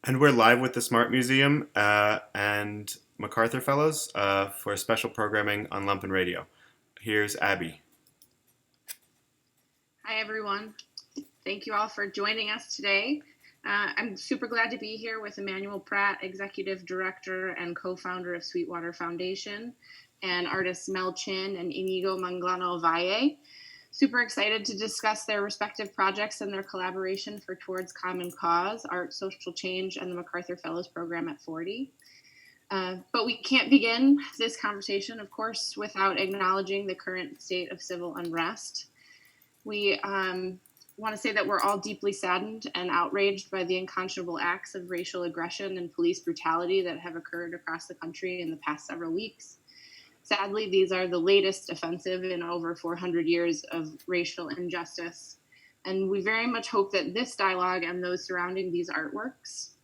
And we're live with the Smart Museum and MacArthur Fellows for a special programming on Lumpen Radio. Here's Abby. Hi, everyone. Thank you all for joining us today. I'm super glad to be here with Emmanuel Pratt, Executive Director and co-founder of Sweetwater Foundation, and artists Mel Chin and Iñigo Manglano-Ovalle. Super excited to discuss their respective projects and their collaboration for Towards Common Cause, Art, Social Change, and the MacArthur Fellows Program at 40. But we can't begin this conversation, of course, without acknowledging the current state of civil unrest. We want to say that we're all deeply saddened and outraged by the unconscionable acts of racial aggression and police brutality that have occurred across the country in the past several weeks. Sadly, these are the latest offensive in over 400 years of racial injustice. And we very much hope that this dialogue and those surrounding these artworks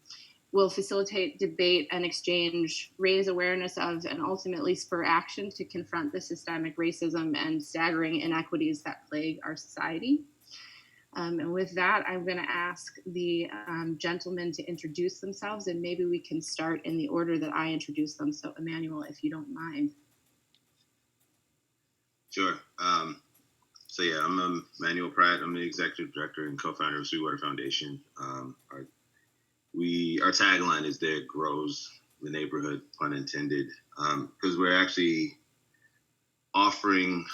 will facilitate debate and exchange, raise awareness of, and ultimately spur action to confront the systemic racism and staggering inequities that plague our society. And with that, I'm going to ask the gentlemen to introduce themselves, and maybe we can start in the order that I introduced them. So, Emmanuel, if you don't mind. Sure. I'm Emmanuel Pratt. I'm the executive director and co-founder of Sweetwater Foundation. Our tagline is "There Grows the Neighborhood," pun intended, because we're actually offering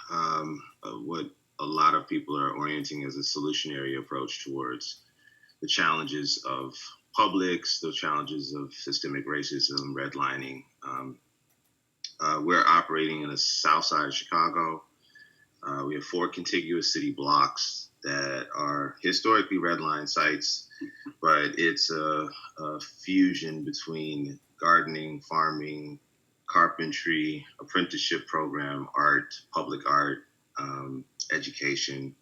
what a lot of people are orienting as a solutionary approach towards the challenges of Publix, the challenges of systemic racism, redlining. We're operating in the south side of Chicago. We have 4 contiguous city blocks that are historically redline sites, but it's a fusion between gardening, farming, carpentry, apprenticeship program, art, public art, education.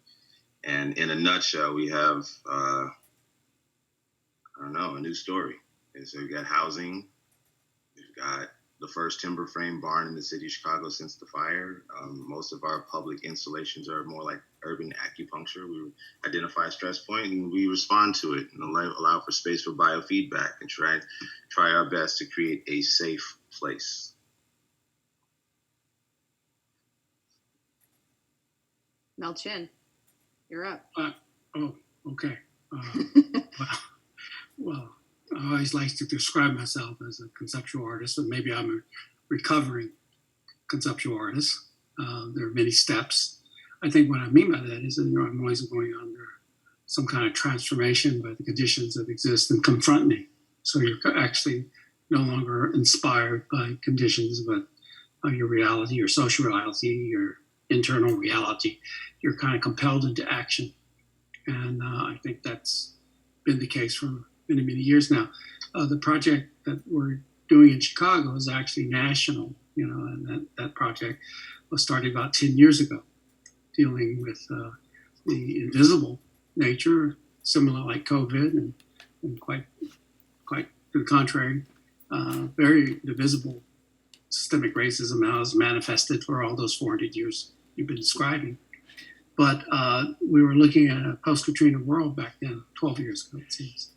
And in a nutshell, we have, a new story. And so we've got housing, we've got the first timber frame barn in the city of Chicago since the fire. Most of our public installations are more like urban acupuncture. We identify a stress point and we respond to it and allow for space for biofeedback and try our best to create a safe place. Mel Chin, you're up. Okay. Well, I always like to describe myself as a conceptual artist, and maybe I'm a recovering conceptual artist. There are many steps. I think what I mean by that is that I'm always going under some kind of transformation by the conditions that exist and confront me. So you're actually no longer inspired by conditions, but your reality, your social reality, your internal reality. You're kind of compelled into action. And I think that's been the case for many, many years now. The project that we're doing in Chicago is actually national, and that project was started about 10 years ago, dealing with the invisible nature, similar like COVID, and quite to the contrary, very visible systemic racism how it's manifested for all those 400 years you've been describing. But we were looking at a post-Katrina world back then, 12 years ago, it seems,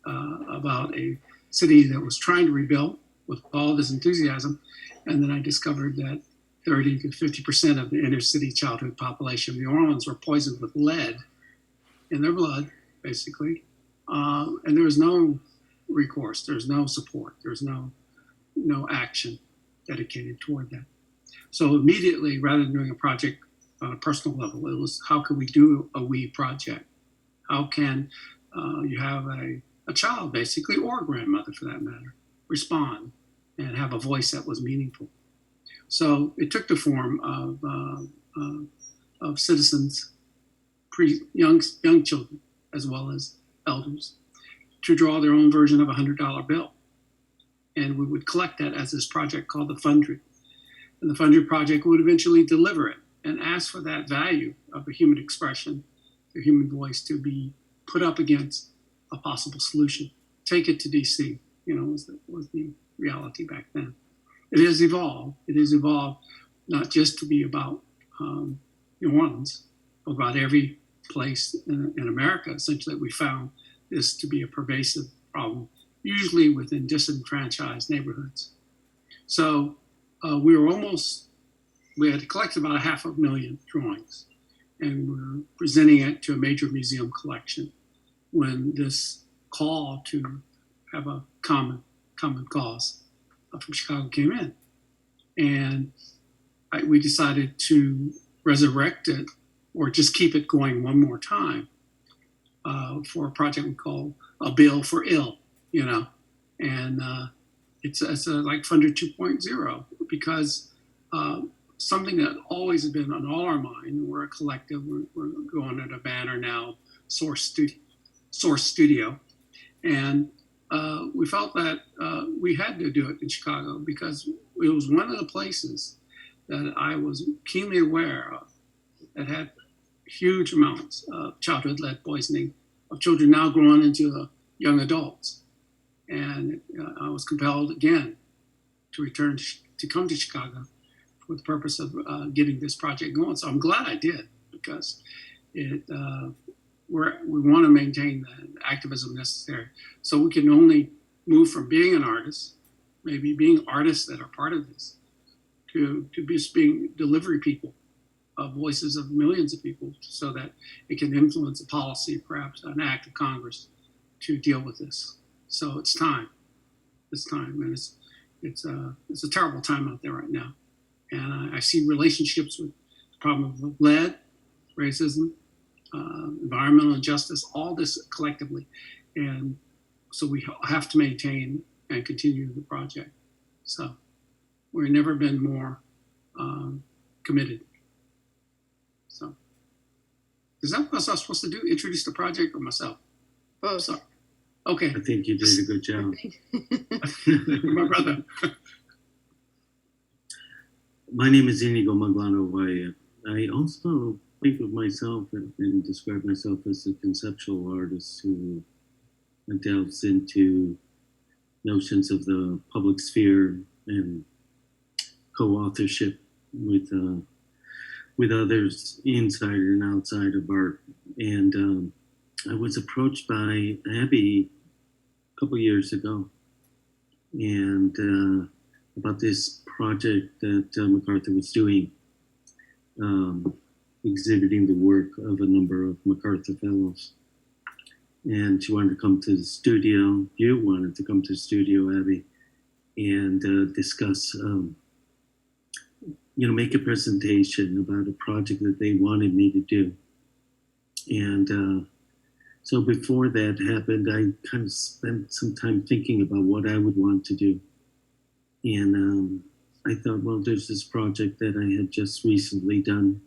about a city that was trying to rebuild with all this enthusiasm. And then I discovered that 30 to 50% of the inner city childhood population of New Orleans were poisoned with lead in their blood, basically. And there was no recourse, there's no support, there's no action dedicated toward that. So immediately, rather than doing a project on a personal level, it was how can we do a we project? How can you have a child, basically, or a grandmother for that matter, respond and have a voice that was meaningful? So it took the form of citizens, young children, as well as elders, to draw their own version of a $100 bill. And we would collect that as this project called the Fundred. And the Fundred project would eventually deliver it and ask for that value of the human expression, the human voice, to be put up against a possible solution. Take it to DC, was the reality back then. It has evolved. It has evolved not just to be about New Orleans, but about every place in America, essentially, that we found this to be a pervasive problem, usually within disenfranchised neighborhoods. So we had collected about 500,000 drawings, and we're presenting it to a major museum collection when this call to have a common cause from Chicago came in. And we decided to resurrect it or just keep it going one more time for a project we call A Bill for Ill, and it's like Funded 2.0 because something that always has been on all our mind. We're a collective. We're going under the banner now, Source Studio, and we felt that we had to do it in Chicago because it was one of the places that I was keenly aware of that had huge amounts of childhood-lead poisoning of children now growing into young adults. And I was compelled again to return to come to Chicago for the purpose of getting this project going. So I'm glad I did because we want to maintain the activism necessary. So we can only move from being an artist, maybe being artists that are part of this, to just being delivery people of voices of millions of people so that it can influence a policy, perhaps an act of Congress to deal with this. So it's time. It's time. And it's a terrible time out there right now. And I see relationships with the problem of lead, racism, environmental injustice, all this collectively. And so we have to maintain and continue the project. So we've never been more committed. So is that what I was supposed to do? Introduce the project or myself? Both. Sorry. Okay. I think you did a good job. My brother. My name is Iñigo Manglano-Ovalle. I also think of myself and describe myself as a conceptual artist who delves into notions of the public sphere and co-authorship with others inside and outside of art. And I was approached by Abby a couple years ago and about this project that MacArthur was doing, exhibiting the work of a number of MacArthur Fellows. And she wanted to come to the studio. You wanted to come to the studio, Abby, and discuss, make a presentation about a project that they wanted me to do. And so before that happened, I kind of spent some time thinking about what I would want to do. And I thought, well, there's this project that I had just recently done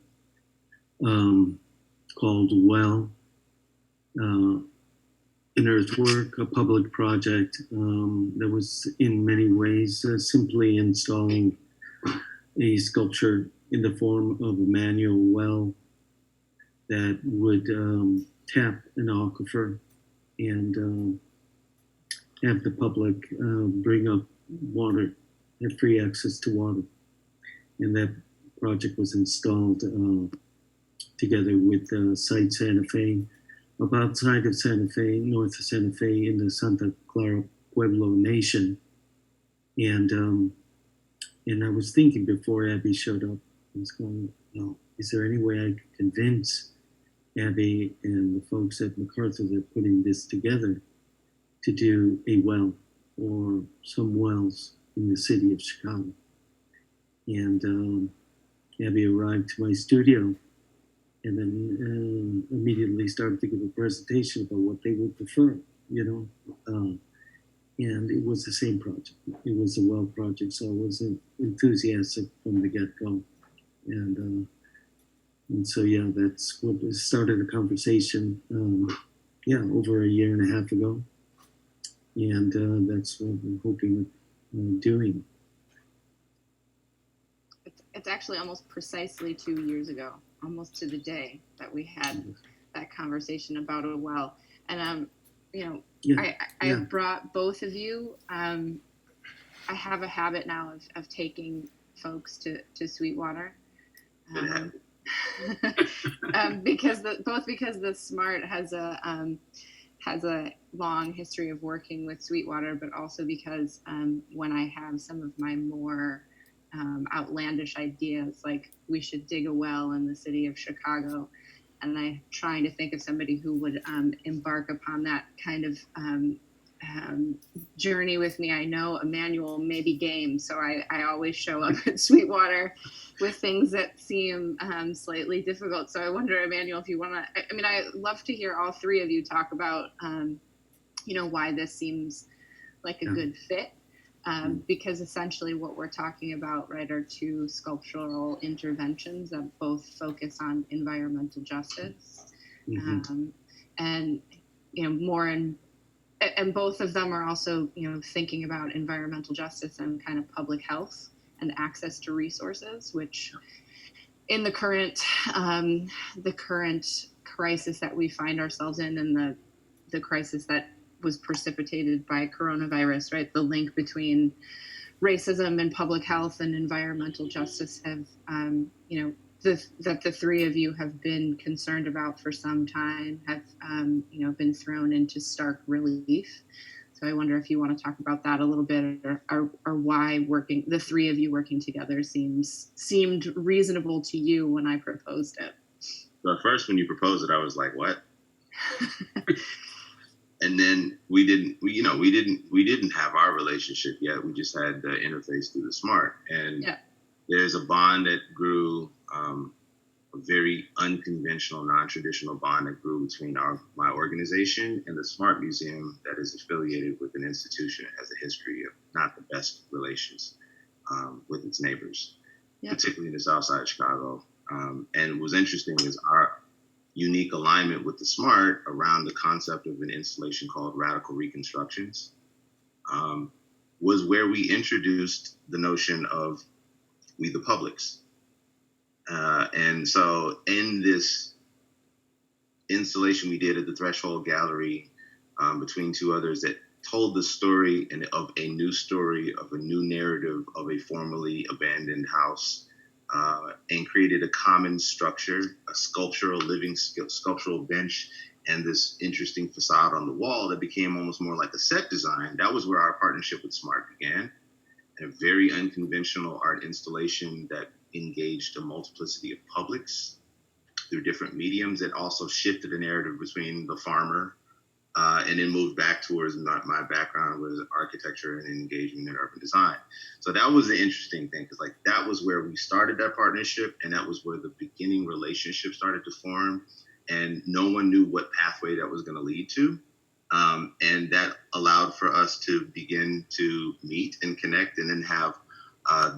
called Well, an earthwork, a public project that was in many ways simply installing a sculpture in the form of a manual well that would tap an aquifer and have the public bring up water, have free access to water. And that project was installed together with Site Santa Fe, about outside of Santa Fe, north of Santa Fe in the Santa Clara Pueblo Nation. And I was thinking before Abby showed up, I was going, well, is there any way I could convince Abby and the folks at MacArthur that are putting this together to do a well or some wells in the city of Chicago? And Abby arrived to my studio and then immediately started to give a presentation about what they would prefer, and it was the same project. It was a well project, so I was enthusiastic from the get-go. And so, yeah, that's what started a conversation, over a year and a half ago. And that's what we're hoping of doing. It's actually almost precisely 2 years ago, almost to the day that we had that conversation about a well. And, I brought both of you. I have a habit now of taking folks to Sweetwater. Because the Smart has has a long history of working with Sweetwater, but also because when I have some of my more outlandish ideas, like we should dig a well in the city of Chicago, and I'm trying to think of somebody who would embark upon that kind of journey with me. I know Emmanuel may be game, so I always show up at Sweetwater with things that seem slightly difficult. So I wonder, Emmanuel, if you want to, I mean, I love to hear all three of you talk about, why this seems like a good fit. Because essentially what we're talking about, right, are two sculptural interventions that both focus on environmental justice. And both of them are also, thinking about environmental justice and kind of public health and access to resources, which in the current crisis that we find ourselves in, and the crisis that was precipitated by coronavirus, right? The link between racism and public health and environmental justice have, that the three of you have been concerned about for some time, have, been thrown into stark relief. So I wonder if you want to talk about that a little bit, or why the three of you working together seemed reasonable to you when I proposed it. So at first, when you proposed it, I was like, what? And then we didn't have our relationship yet. We just had the interface through the SMART. And there's a bond that grew, a very unconventional, non-traditional bond that grew between my organization and the SMART Museum that is affiliated with an institution that has a history of not the best relations with its neighbors, particularly in the South Side of Chicago. And what's interesting is our unique alignment with the SMART around the concept of an installation called Radical Reconstructions was where we introduced the notion of we the publics. And so in this installation we did at the Threshold Gallery between two others that told the story of a new narrative of a formerly abandoned house, and created a common structure, a sculptural bench, and this interesting facade on the wall that became almost more like a set design. That was where our partnership with SMART began, and a very unconventional art installation that engaged a multiplicity of publics through different mediums. It also shifted the narrative between the farmer and then moved back towards my background was architecture and engagement in urban design. So that was the interesting thing, because that was where we started that partnership, and that was where the beginning relationship started to form, and no one knew what pathway that was going to lead to. And that allowed for us to begin to meet and connect and then have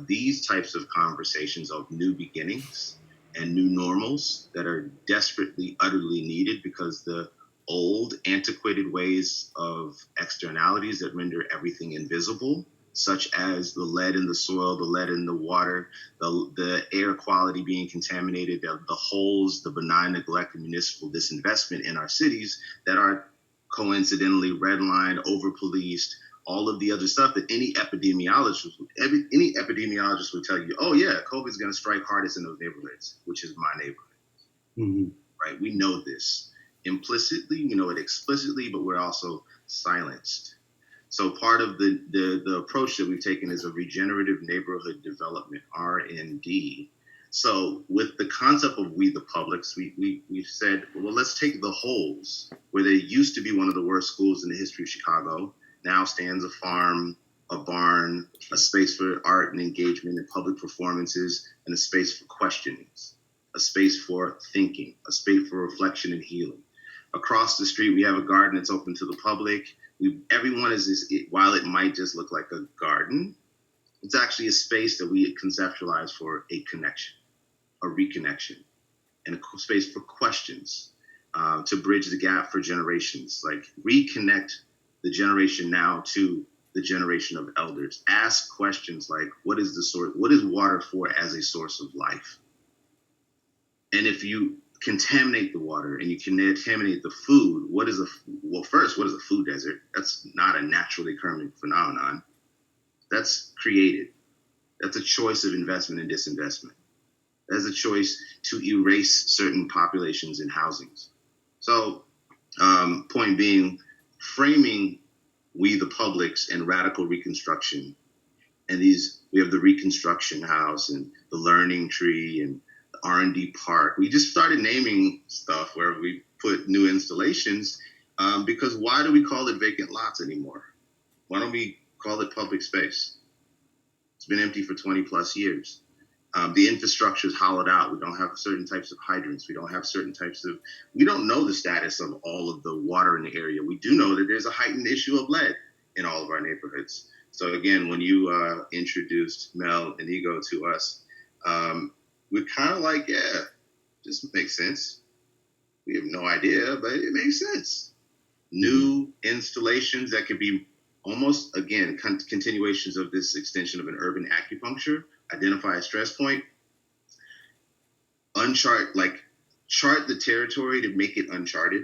these types of conversations of new beginnings and new normals that are desperately, utterly needed, because the old, antiquated ways of externalities that render everything invisible, such as the lead in the soil, the lead in the water, the air quality being contaminated, the holes, the benign neglect and municipal disinvestment in our cities that are coincidentally redlined, over-policed, all of the other stuff that any epidemiologist would tell you, oh yeah, COVID is going to strike hardest in those neighborhoods, which is my neighborhood, right? We know this. Implicitly, we know it explicitly, but we're also silenced. So part of the approach that we've taken is a regenerative neighborhood development, R&D. So with the concept of we the publics, we've said, well, let's take the holes where there used to be one of the worst schools in the history of Chicago. Now stands a farm, a barn, a space for art and engagement and public performances, and a space for questionings, a space for thinking, a space for reflection and healing. Across the street, we have a garden that's open to the public. Everyone is this, while it might just look like a garden, it's actually a space that we conceptualize for a connection, a reconnection, and a space for questions, to bridge the gap for generations, like reconnect the generation now to the generation of elders. Ask questions like, what is water for as a source of life? And if you contaminate the water and you contaminate the food, what is a food desert? That's not a naturally occurring phenomenon. That's created. That's a choice of investment and disinvestment. That's a choice to erase certain populations and housings. So Point being, framing we the publics and radical reconstruction. And we have the Reconstruction House and the Learning Tree and the R&D Park. We just started naming stuff where we put new installations because why do we call it vacant lots anymore? Why don't we call it public space? It's been empty for 20 plus years. The infrastructure is hollowed out. We don't have certain types of hydrants. We don't know the status of all of the water in the area. We do know that there's a heightened issue of lead in all of our neighborhoods. So again, when you introduced Mel and Iñigo to us, we're kind of like, yeah, this makes sense. We have no idea, but it makes sense. New installations that could be almost, again, continuations of this extension of an urban acupuncture, identify a stress point, chart the territory to make it uncharted,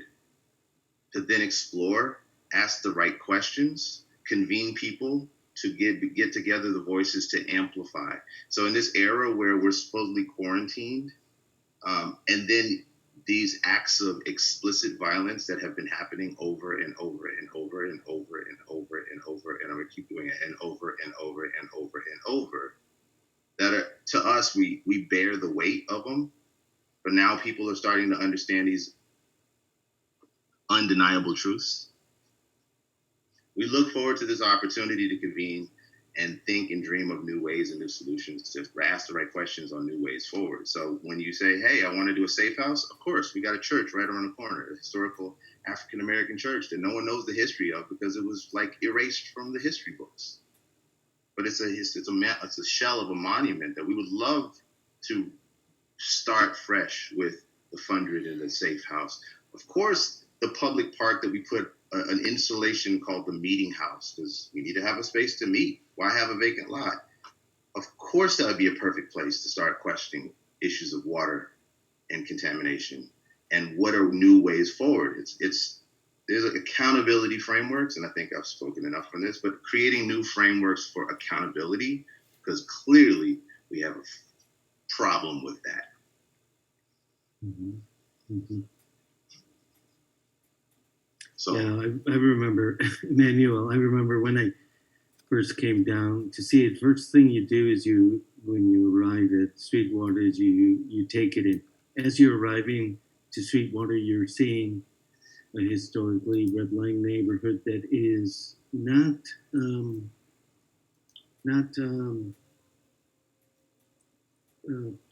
to then explore, ask the right questions, convene people to get together the voices to amplify. So in this era where we're supposedly quarantined, and then these acts of explicit violence that have been happening over and over and over and over and over and over, and I'm gonna keep doing it, and over and over and over and over, that are, to us, we bear the weight of them, but now people are starting to understand these undeniable truths. We look forward to this opportunity to convene and think and dream of new ways and new solutions to ask the right questions on new ways forward. So when you say, hey, I want to do a safe house, of course, we got a church right around the corner, a historical African-American church that no one knows the history of because it was like erased from the history books. But it's a shell of a monument that we would love to start fresh with the Fundred and the safe house. Of course, the public park that we put an installation called the meeting house, because we need to have a space to meet. Why have a vacant lot? Of course, that would be a perfect place to start questioning issues of water and contamination and what are new ways forward. There's accountability frameworks, and I think I've spoken enough on this, but creating new frameworks for accountability, because clearly we have a problem with that. Mm-hmm. Mm-hmm. So, yeah, I remember, Emmanuel, I remember when I first came down to see it, first thing you do is when you arrive at Sweetwater is you take it in. As you're arriving to Sweetwater, you're seeing a historically redlined neighborhood that is not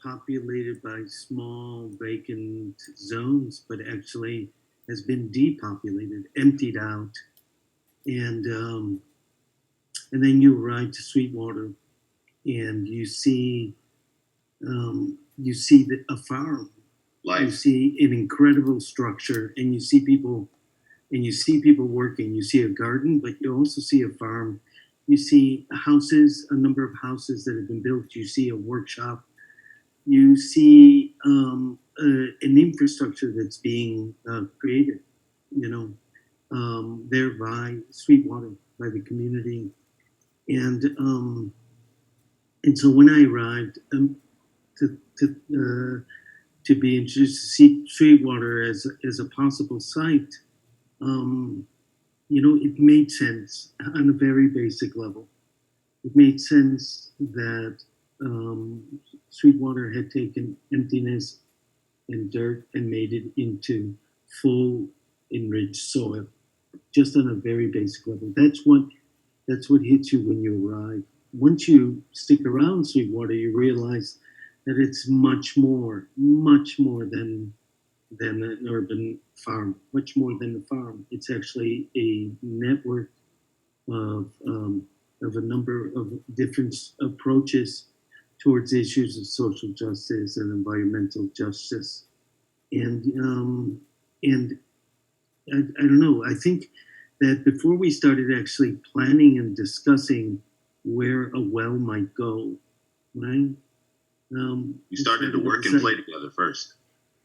populated by small vacant zones, but actually has been depopulated, emptied out, and then you arrive to Sweetwater, and you see a farm. life. You see an incredible structure, and you see people working. You see a garden, but you also see a farm. You see houses, a number of houses that have been built. You see a workshop. You see an infrastructure that's being created, there by Sweetwater, by the community. And so when I arrived to be introduced to see Sweetwater as a possible site, it made sense on a very basic level. It made sense that Sweetwater had taken emptiness and dirt and made it into full enriched soil, just on a very basic level. That's what hits you when you arrive. Once you stick around Sweetwater, you realize that it's much more than an urban farm, much more than a farm. It's actually a network of a number of different approaches towards issues of social justice and environmental justice. And I don't know, I think that before we started actually planning and discussing where a well might go, right? You started to work and play together first.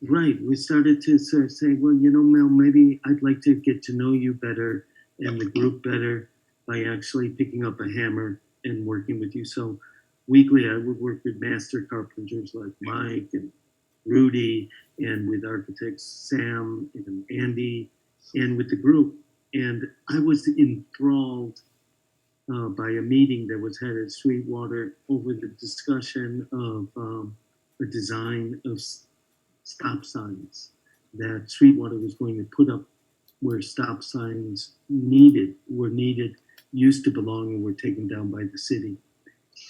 Right. We started to sort of say, well, Mel, maybe I'd like to get to know you better and the group better by actually picking up a hammer and working with you. So weekly, I would work with master carpenters like Mike and Rudy, and with architects Sam and Andy and with the group. And I was enthralled by a meeting that was had at Sweetwater over the discussion of the design of stop signs that Sweetwater was going to put up where stop signs were needed, used to belong, and were taken down by the city.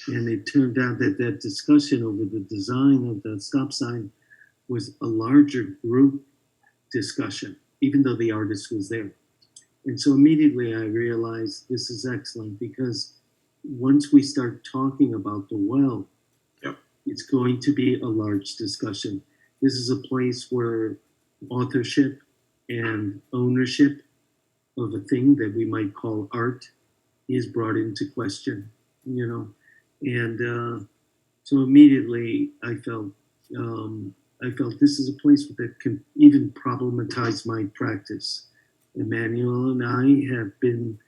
And it turned out that that discussion over the design of the stop sign was a larger group discussion, even though the artist was there. And so immediately I realized this is excellent, because once we start talking about the well, Yep. it's going to be a large discussion. This is a place where authorship and ownership of a thing that we might call art is brought into question, you know. And so immediately I felt this is a place that can even problematize my practice. Emmanuel and I have been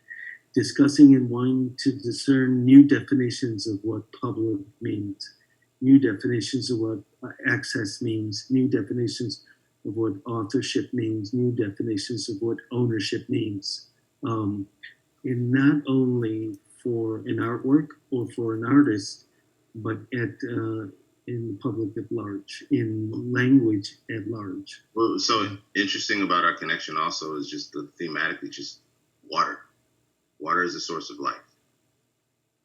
discussing and wanting to discern new definitions of what public means, new definitions of what access means, new definitions of what authorship means, new definitions of what ownership means. And not only for an artwork or for an artist, but in the public at large, in language at large. Well, so interesting about our connection also is just thematically just water. Water is a source of life.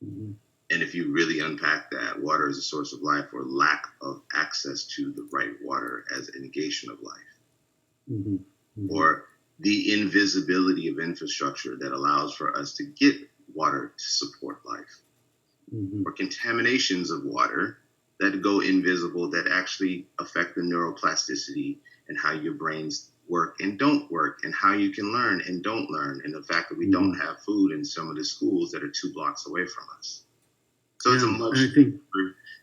Mm-hmm. And if you really unpack that, water is a source of life, or lack of access to the right water as a negation of life. Mm-hmm. Mm-hmm. Or the invisibility of infrastructure that allows for us to get water to support life. Mm-hmm. Or contaminations of water that go invisible, that actually affect the neuroplasticity and how your brains work and don't work, and how you can learn and don't learn, and the fact that we don't have food in some of the schools that are 2 blocks away from us. So it's a much,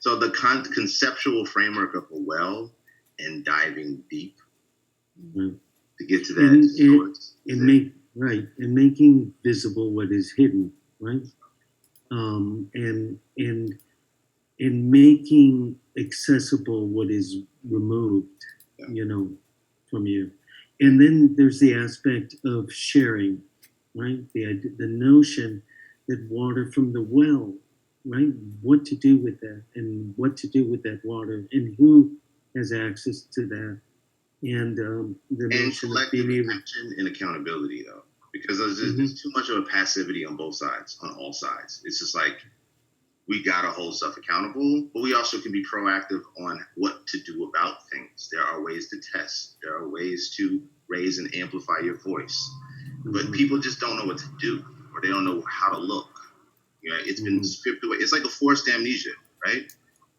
so the conceptual framework of a well and diving deep to get to that source. And making visible what is hidden, right? And making accessible what is removed, you know, from you. And then there's the aspect of sharing, right? The notion that water from the well, right? What to do with that, and what to do with that water, and who has access to that. And the notion of being able, attention and accountability, though, because there's too much of a passivity on both sides, on all sides. It's just like, we gotta hold stuff accountable, but we also can be proactive on what to do about things. There are ways to test. There are ways to raise and amplify your voice. But people just don't know what to do, or they don't know how to look. You know, it's been stripped away. It's like a forced amnesia, right?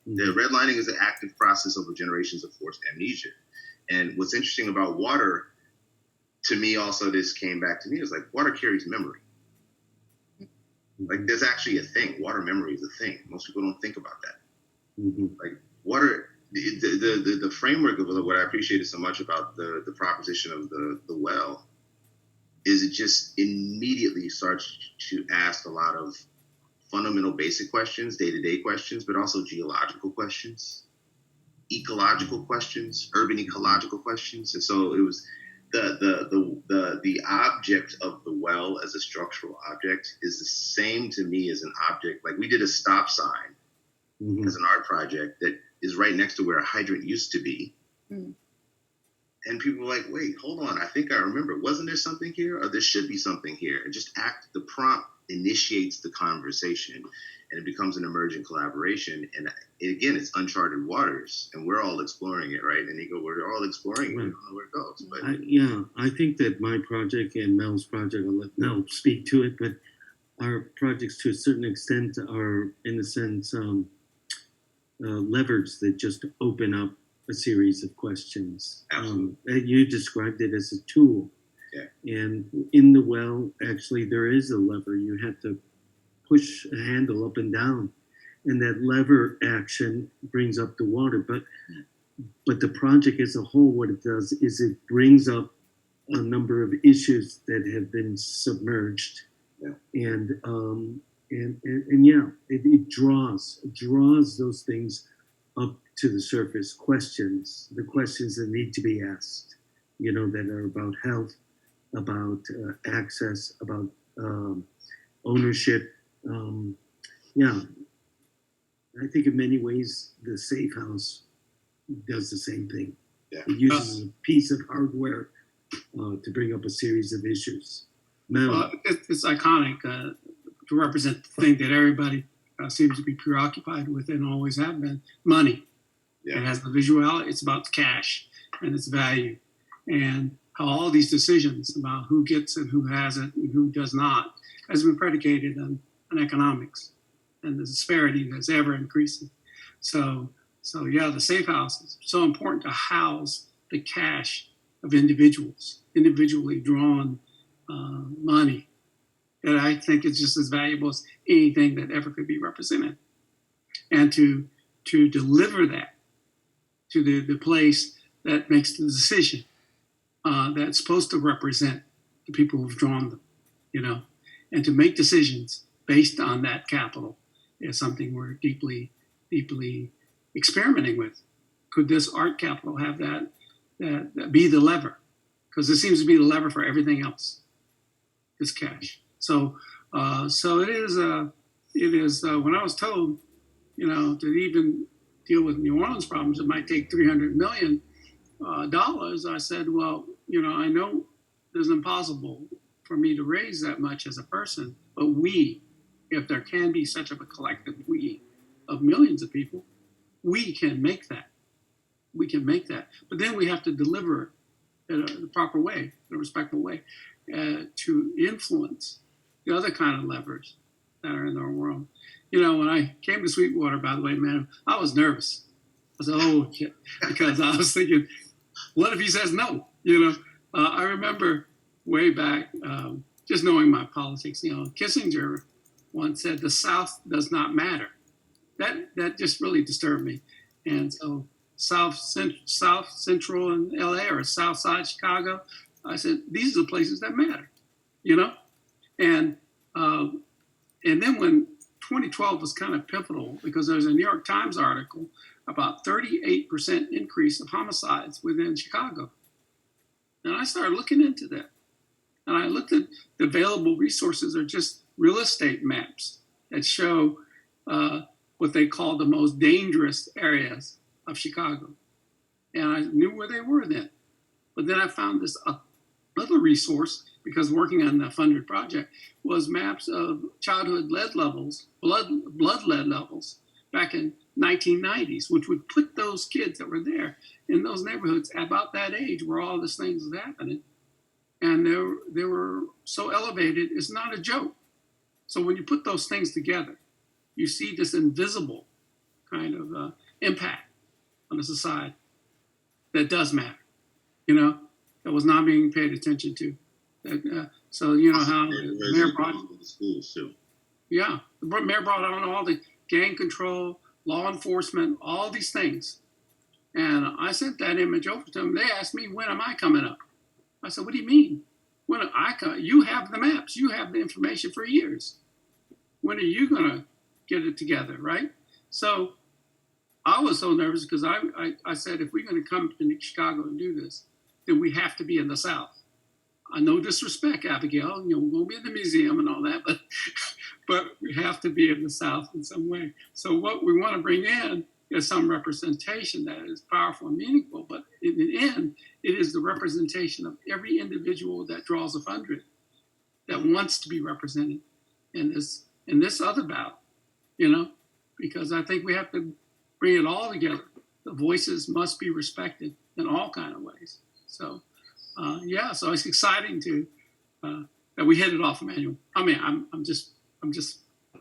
The redlining is an active process over generations of forced amnesia. And what's interesting about water, to me also, this came back to me, is like, water carries memory. Like, there's actually a thing. Water memory is a thing. Most people don't think about that. Like, water, the framework of what I appreciated so much about the proposition of the well is it just immediately starts to ask a lot of fundamental basic questions, day-to-day questions, but also geological questions, ecological questions, urban ecological questions. And so it was the object of the well as a structural object is the same to me as an object. Like, we did a stop sign as an art project that is right next to where a hydrant used to be. And people were like, wait, hold on. I think I remember. Wasn't there something here? Or there should be something here. And just the prompt initiates the conversation, and it becomes an emergent collaboration. And again, it's uncharted waters, and we're all exploring it, right? And Iñigo, we're all exploring it. We don't know where it goes. But I think that my project and Mel's project, I'll let Mel speak to it, but our projects to a certain extent are, in a sense, levers that just open up a series of questions. You described it as a tool. Yeah. And in the well, actually, there is a lever. You have to push a handle up and down, and that lever action brings up the water. But the project as a whole, what it does is it brings up a number of issues that have been submerged, and it draws those things up to the surface. The questions that need to be asked, you know, that are about health, about access, about ownership. Yeah, I think in many ways the Safe House does the same thing. Yeah. It uses a piece of hardware to bring up a series of issues. Well, it's iconic to represent the thing that everybody seems to be preoccupied with and always have been: money. Yeah. It has the visuality. It's about the cash and its value, and how all these decisions about who gets it, who has it, and who does not has been predicated on economics and the disparity that's ever increasing. So yeah, the Safe House is so important to house the cash of individuals, individually drawn money, that I think is just as valuable as anything that ever could be represented. And to deliver that to the place that makes the decision, that's supposed to represent the people who've drawn them, and to make decisions based on that capital is something we're deeply, deeply experimenting with. Could this art capital have that be the lever? Because it seems to be the lever for everything else, this cash. So it is. When I was told, to even deal with New Orleans problems, it might take $300 million. I said, well, I know it's impossible for me to raise that much as a person, but if there can be such of a collective we of millions of people, we can make that. We can make that. But then we have to deliver it in a proper way, in a respectful way, to influence the other kind of levers that are in our world. When I came to Sweetwater, by the way, man, I was nervous. I said, oh, shit, because I was thinking, what if he says no? I remember way back, just knowing my politics, Kissinger once said, the South does not matter. That just really disturbed me. And so South Central in LA or South Side Chicago, I said, these are the places that matter, And then when 2012 was kind of pivotal, because there's a New York Times article about 38% increase of homicides within Chicago. And I started looking into that. And I looked at the available resources are just real estate maps that show what they call the most dangerous areas of Chicago. And I knew where they were then. But then I found this other resource, because working on the Fundred project, was maps of childhood lead levels, blood lead levels back in 1990s, which would put those kids that were there in those neighborhoods about that age where all this things was happening. And they were so elevated, it's not a joke. So when you put those things together, you see this invisible kind of impact on the society that does matter, that was not being paid attention to. So how the mayor brought the schools too. Yeah, the mayor brought on all the gang control, law enforcement, all these things. And I sent that image over to them. They asked me, when am I coming up? I said, what do you mean? When I come? You have the maps. You have the information for years. When are you going to get it together, right? So I was so nervous because I said, if we're going to come to Chicago and do this, then we have to be in the South. No disrespect, Abigail, we're going to be in the museum and all that, but we have to be in the South in some way. So what we want to bring in is some representation that is powerful and meaningful, but in the end, it is the representation of every individual that draws a Fundred, that wants to be represented in this other battle, because I think we have to bring it all together. The voices must be respected in all kinds of ways. So. So it's exciting that we hit it off, Emmanuel. I mean, I'm just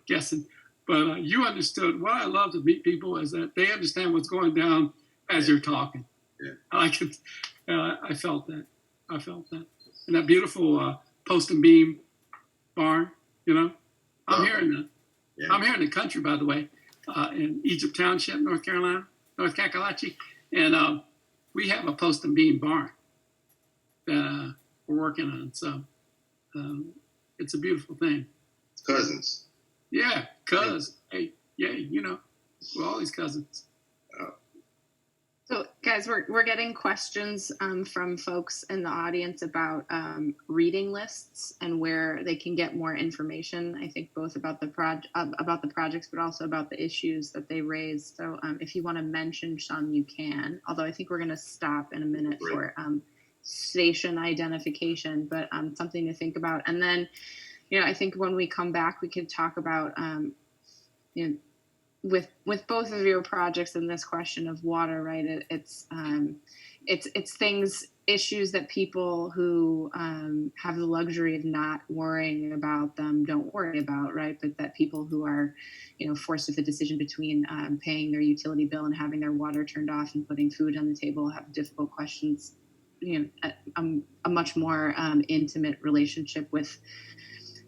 guessing, but you understood. What I love to meet people is that they understand what's going down as you're talking. Yeah. I felt that. And that beautiful post and beam barn. I'm here in the country, by the way, in Egypt Township, North Carolina, North Kakalaki, and we have a post and beam barn that we're working on. So it's a beautiful thing. Cousins. Yeah, cuz. Hey, yeah, we're all these cousins. So Guys, we're getting questions from folks in the audience about reading lists and where they can get more information. I think both about the projects, but also about the issues that they raise. So if you want to mention some, you can. Although I think we're going to stop in a minute for station identification, but something to think about. And then, I think when we come back, we could talk about with both of your projects and this question of water, right? It's issues that people who have the luxury of not worrying about them don't worry about, right? But that people who are, forced with a decision between paying their utility bill and having their water turned off and putting food on the table have difficult questions, a much more intimate relationship with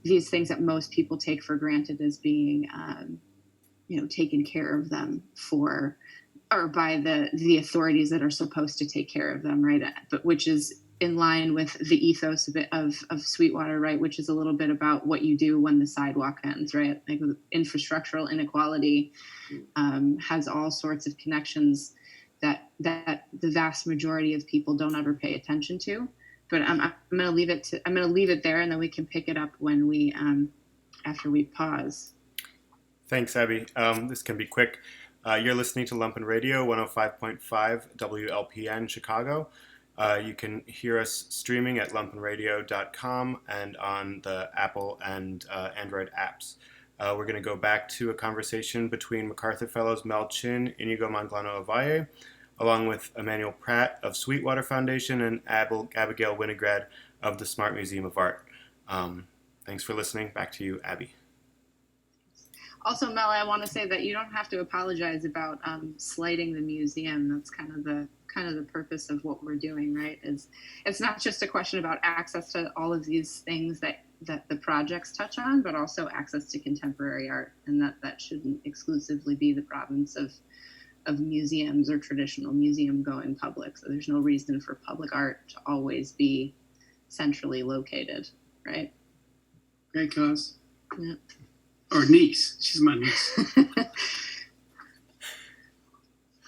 these things that most people take for granted as being taken care of them by the authorities that are supposed to take care of them, right? But which is in line with the ethos of Sweetwater, right? Which is a little bit about what you do when the sidewalk ends, right? Like infrastructural inequality has all sorts of connections that the vast majority of people don't ever pay attention to. But I'm going to leave it there, and then we can pick it up when we after we pause. Thanks, Abby. This can be quick. You're listening to Lumpen Radio, 105.5 WLPN Chicago. You can hear us streaming at lumpenradio.com and on the Apple and Android apps. We're going to go back to a conversation between MacArthur Fellows Mel Chin, Iñigo Manglano-Ovalle, along with Emmanuel Pratt of Sweetwater Foundation and Abigail Winograd of the Smart Museum of Art. Thanks for listening. Back to you, Abby. Also, Mel, I want to say that you don't have to apologize about slighting the museum. That's kind of the purpose of what we're doing, right? It's not just a question about access to all of these things that the projects touch on, but also access to contemporary art, and that shouldn't exclusively be the province of museums or traditional museum-going public. So there's no reason for public art to always be centrally located, right? Great cause. Yeah. Or niece. She's my niece.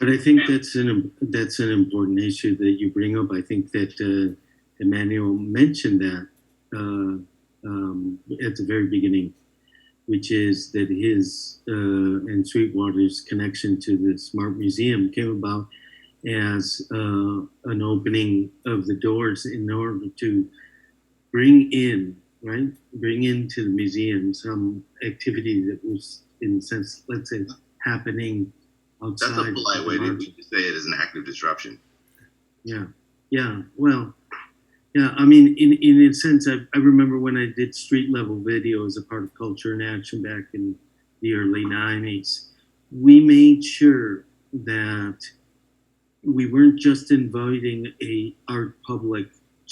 But I think that's an important issue that you bring up. I think that Emmanuel mentioned that at the very beginning, which is that his and Sweetwater's connection to the Smart Museum came about as an opening of the doors in order to bring into the museum some activity that was, in a sense, let's say, happening outside. That's a polite way to say it as an active disruption. Yeah. Well, yeah. I mean, in a sense, I remember when I did street level video as a part of Culture in Action back in the early 90s. We made sure that we weren't just inviting a art public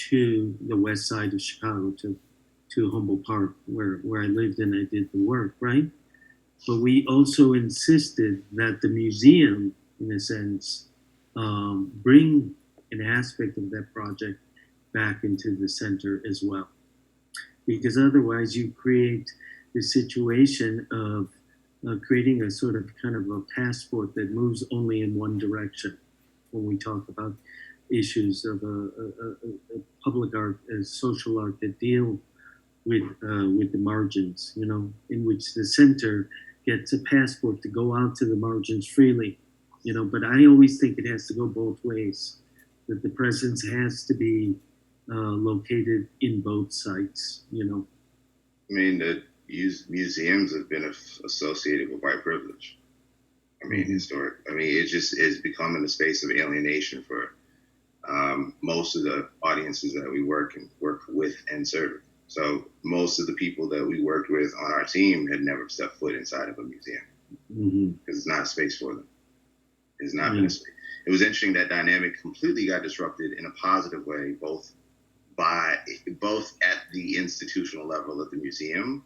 to the west side of Chicago, to Humboldt Park, where I lived and I did the work, right? But we also insisted that the museum, in a sense, bring an aspect of that project back into the center as well. Because otherwise you create the situation of creating a sort of kind of a passport that moves only in one direction when we talk about issues of a public art, as social art that deal with the margins, in which the center gets a passport to go out to the margins freely, but I always think it has to go both ways, that the presence has to be located in both sites, I mean, the museums have been associated with white privilege. I mean, historic. I mean, it just is becoming a space of alienation for most of the audiences that we work with and serve. So most of the people that we worked with on our team had never stepped foot inside of a museum because it's not a space for them. It's not been a space. It was interesting that dynamic completely got disrupted in a positive way, both at the institutional level of the museum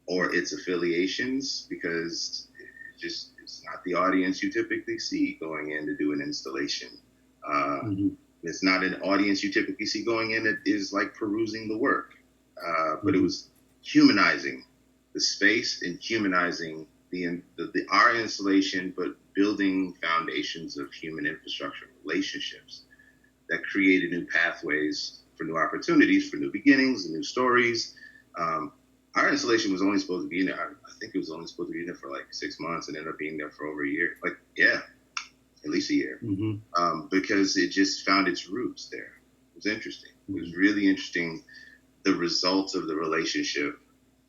or its affiliations, because it's not the audience you typically see going in to do an installation. It's not an audience you typically see going in that is like perusing the work. But it was humanizing the space and humanizing our installation, but building foundations of human infrastructure relationships that created new pathways for new opportunities, for new beginnings and new stories. Our installation was only supposed to be in there. I think it was only supposed to be in there for like 6 months and ended up being there for over a year. Like, yeah, at least a year. Because it just found its roots there. It was interesting. It was really interesting, the results of the relationship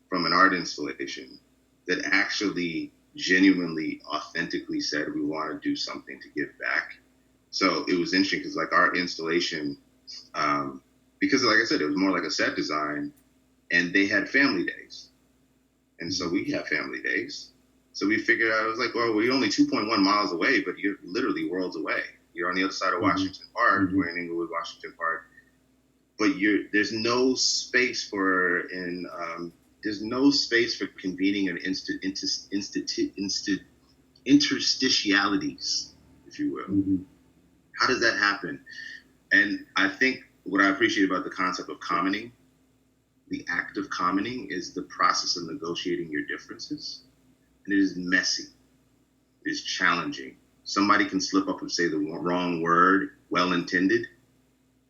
from an art installation that actually genuinely, authentically said, we want to do something to give back. So it was interesting because like our installation, because like I said, it was more like a set design, and they had family days. And so we have family days. So we figured out, I was like, well, we're only 2.1 miles away, but you're literally worlds away. You're on the other side of Washington Park, we're in Inglewood, Washington Park. But there's no space for convening an interstitialities, if you will. How does that happen? And I think what I appreciate about the concept of commoning, the act of commoning, is the process of negotiating your differences. And it is messy. It is challenging. Somebody can slip up and say the wrong word, well-intended,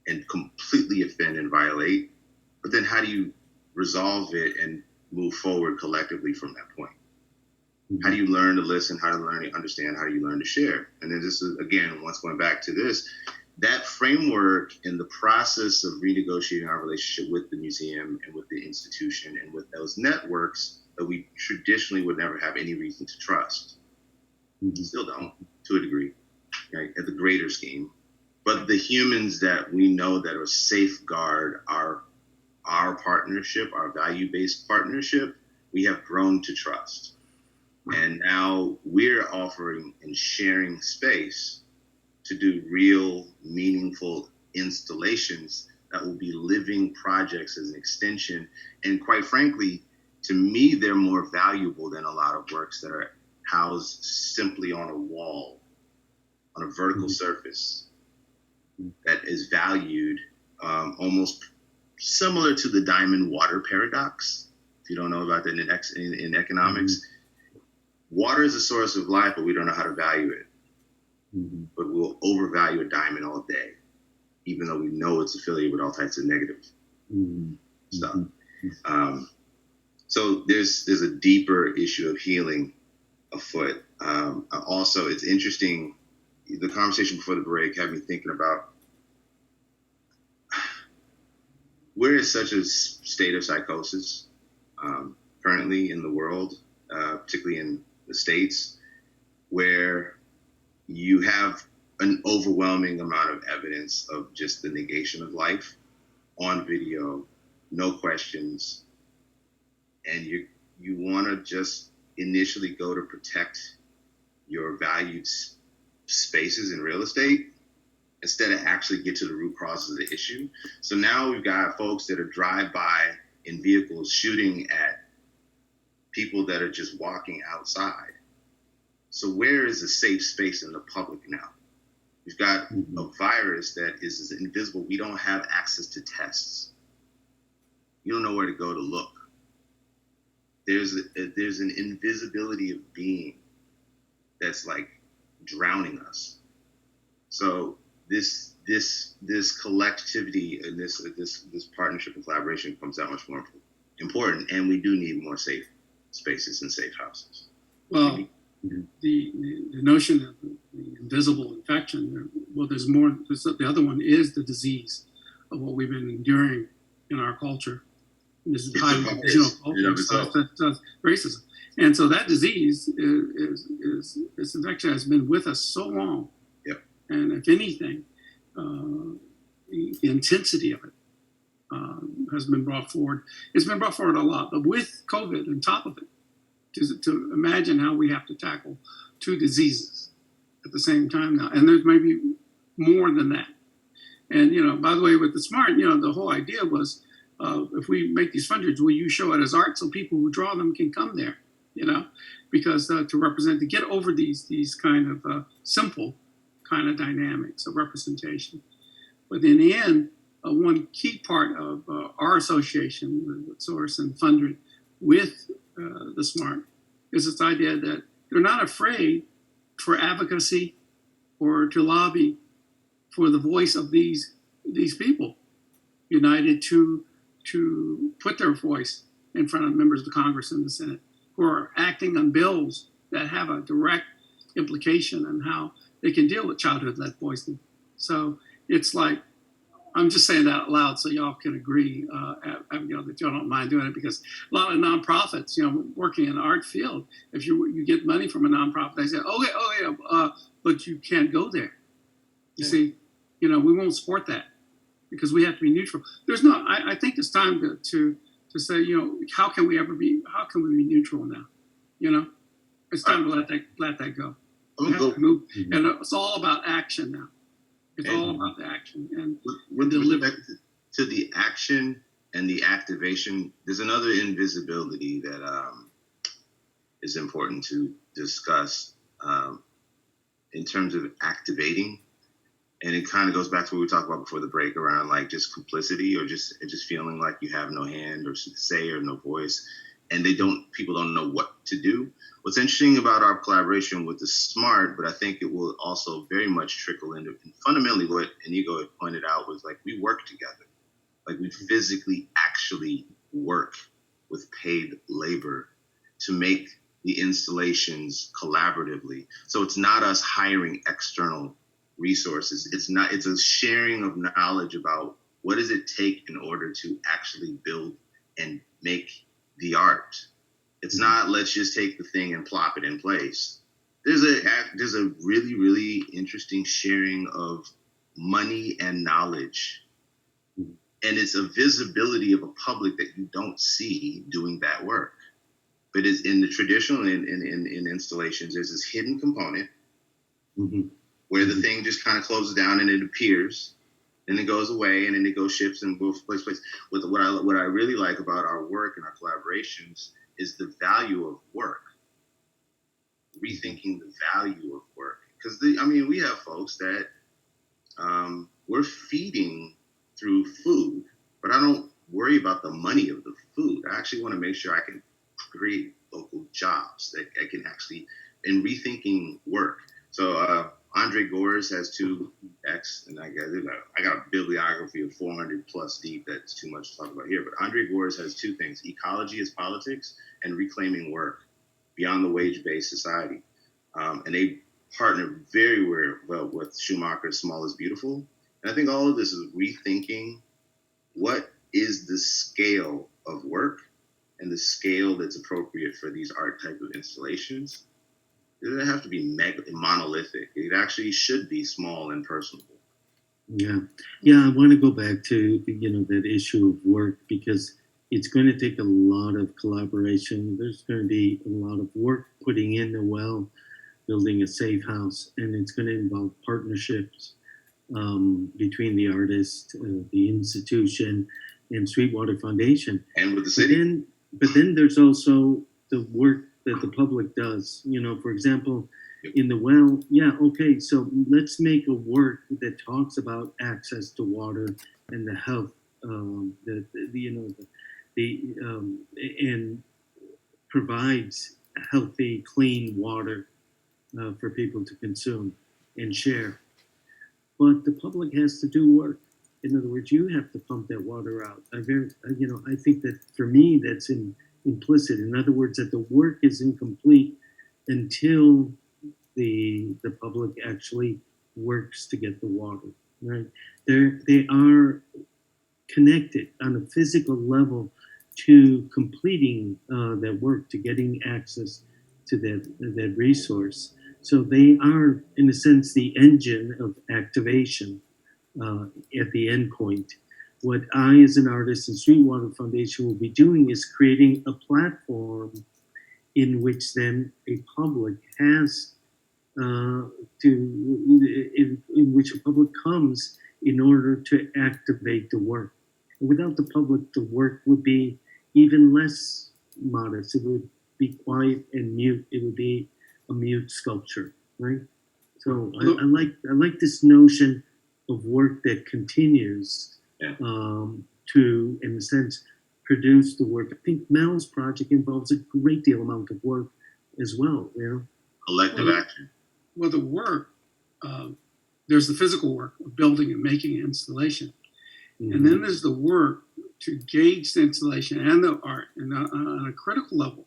and completely offend and violate. But then how do you resolve it and move forward collectively from that point? How do you learn to listen? How do you learn to understand? How do you learn to share? And then this is, again, once going back to this, that framework and the process of renegotiating our relationship with the museum and with the institution and with those networks that we traditionally would never have any reason to trust. Still don't, to a degree, right, at the greater scheme. But the humans that we know that are safeguard our partnership, our value-based partnership, we have grown to trust. And now we're offering and sharing space to do real, meaningful installations that will be living projects as an extension. And quite frankly, to me, they're more valuable than a lot of works that are housed simply on a wall, on a vertical surface that is valued almost similar to the diamond water paradox. If you don't know about that in economics, water is a source of life, but we don't know how to value it. But we'll overvalue a diamond all day, even though we know it's affiliated with all types of negative stuff. So there's a deeper issue of healing afoot. Also, it's interesting, the conversation before the break had me thinking about we're in such a state of psychosis currently in the world, particularly in the States, where you have an overwhelming amount of evidence of just the negation of life on video, no questions, and you want to just initially go to protect your valued spaces in real estate instead of actually get to the root causes of the issue. So now we've got folks that are drive-by in vehicles shooting at people that are just walking outside. So where is a safe space in the public now? We've got a virus that is invisible. We don't have access to tests. You don't know where to go to look. There's an invisibility of being that's like drowning us. So this collectivity and this partnership and collaboration becomes that much more important, and we do need more safe spaces and safe houses. Well, the notion of the invisible infection, well, there's more. The other one is the disease of what we've been enduring in our culture. This is highly divisional culture, racism, and so that disease is this infection has been with us so long. Yep. And if anything, the intensity of it has been brought forward. It's been brought forward a lot, but with COVID on top of it, to imagine how we have to tackle two diseases at the same time now, and there's maybe more than that. And by the way, with the SMART, the whole idea was, if we make these fundraisers, will you show it as art so people who draw them can come there? Because to represent, to get over these kind of simple kind of dynamics of representation. But in the end, one key part of our association with Source and Fundred with the SMART is this idea that they're not afraid for advocacy or to lobby for the voice of these people united to put their voice in front of members of the Congress and the Senate who are acting on bills that have a direct implication on how they can deal with childhood-led poisoning. So it's like, I'm just saying that out loud so y'all can agree, Abigail, that y'all don't mind doing it, because a lot of nonprofits, working in the art field, if you get money from a nonprofit, they say, but you can't go there. You see, we won't support that because we have to be neutral. There's no, I think it's time to say, how can we be neutral now? It's time to let that go. We have to move, and it's all about action now. It's all about the action and with respect to the action and the activation. There's another invisibility that is important to discuss in terms of activating, and it kind of goes back to what we talked about before the break around like just complicity or just feeling like you have no hand or say or no voice, and people don't know what to do. What's interesting about our collaboration with the SMART, but I think it will also very much trickle into, and fundamentally what Iñigo had pointed out was like we work together. Like we physically actually work with paid labor to make the installations collaboratively. So it's not us hiring external resources. It's a sharing of knowledge about what does it take in order to actually build and make the art. It's not let's just take the thing and plop it in place. There's a really, really interesting sharing of money and knowledge. And it's a visibility of a public that you don't see doing that work. But it's in the traditional in installations, there's this hidden component where the thing just kind of closes down and it appears, and it goes away, and then it goes ships and goes place. What I really like about our work and our collaborations is the value of work, rethinking the value of work. Because we have folks that we're feeding through food, but I don't worry about the money of the food. I actually want to make sure I can create local jobs that I can actually, in rethinking work. So Andre Gores has 2 X, and I got a bibliography of 400 plus deep that's too much to talk about here. But Andre Gores has 2 things: ecology is politics and reclaiming work beyond the wage-based society. And they partner very well with Schumacher's Small is Beautiful. And I think all of this is rethinking what is the scale of work and the scale that's appropriate for these art type of installations. It doesn't have to be monolithic. It actually should be small and personable. Yeah. I want to go back to that issue of work, because it's going to take a lot of collaboration. There's going to be a lot of work putting in a well, building a safe house, and it's going to involve partnerships between the artist, the institution, and Sweetwater Foundation, and with the city. But then there's also the work that the public does. For example, in the well, so let's make a work that talks about access to water and the health, and provides healthy, clean water for people to consume and share. But the public has to do work. In other words, you have to pump that water out. I think that for me, that's implicit. In other words, that the work is incomplete until the public actually works to get the water. Right? They are connected on a physical level to completing that work, to getting access to that resource. So they are, in a sense, the engine of activation at the end point. What I, as an artist in Sweetwater Foundation, will be doing is creating a platform in which then a public has in which a public comes in order to activate the work. And without the public, the work would be even less modest. It would be quiet and mute. It would be a mute sculpture, right? So I like this notion of work that continues to, in a sense, produce the work. I think Mel's project involves a great deal amount of work as well, Collective action. Well, the work, there's the physical work of building and making an installation. Mm-hmm. And then there's the work to gauge the installation and the art and on a critical level.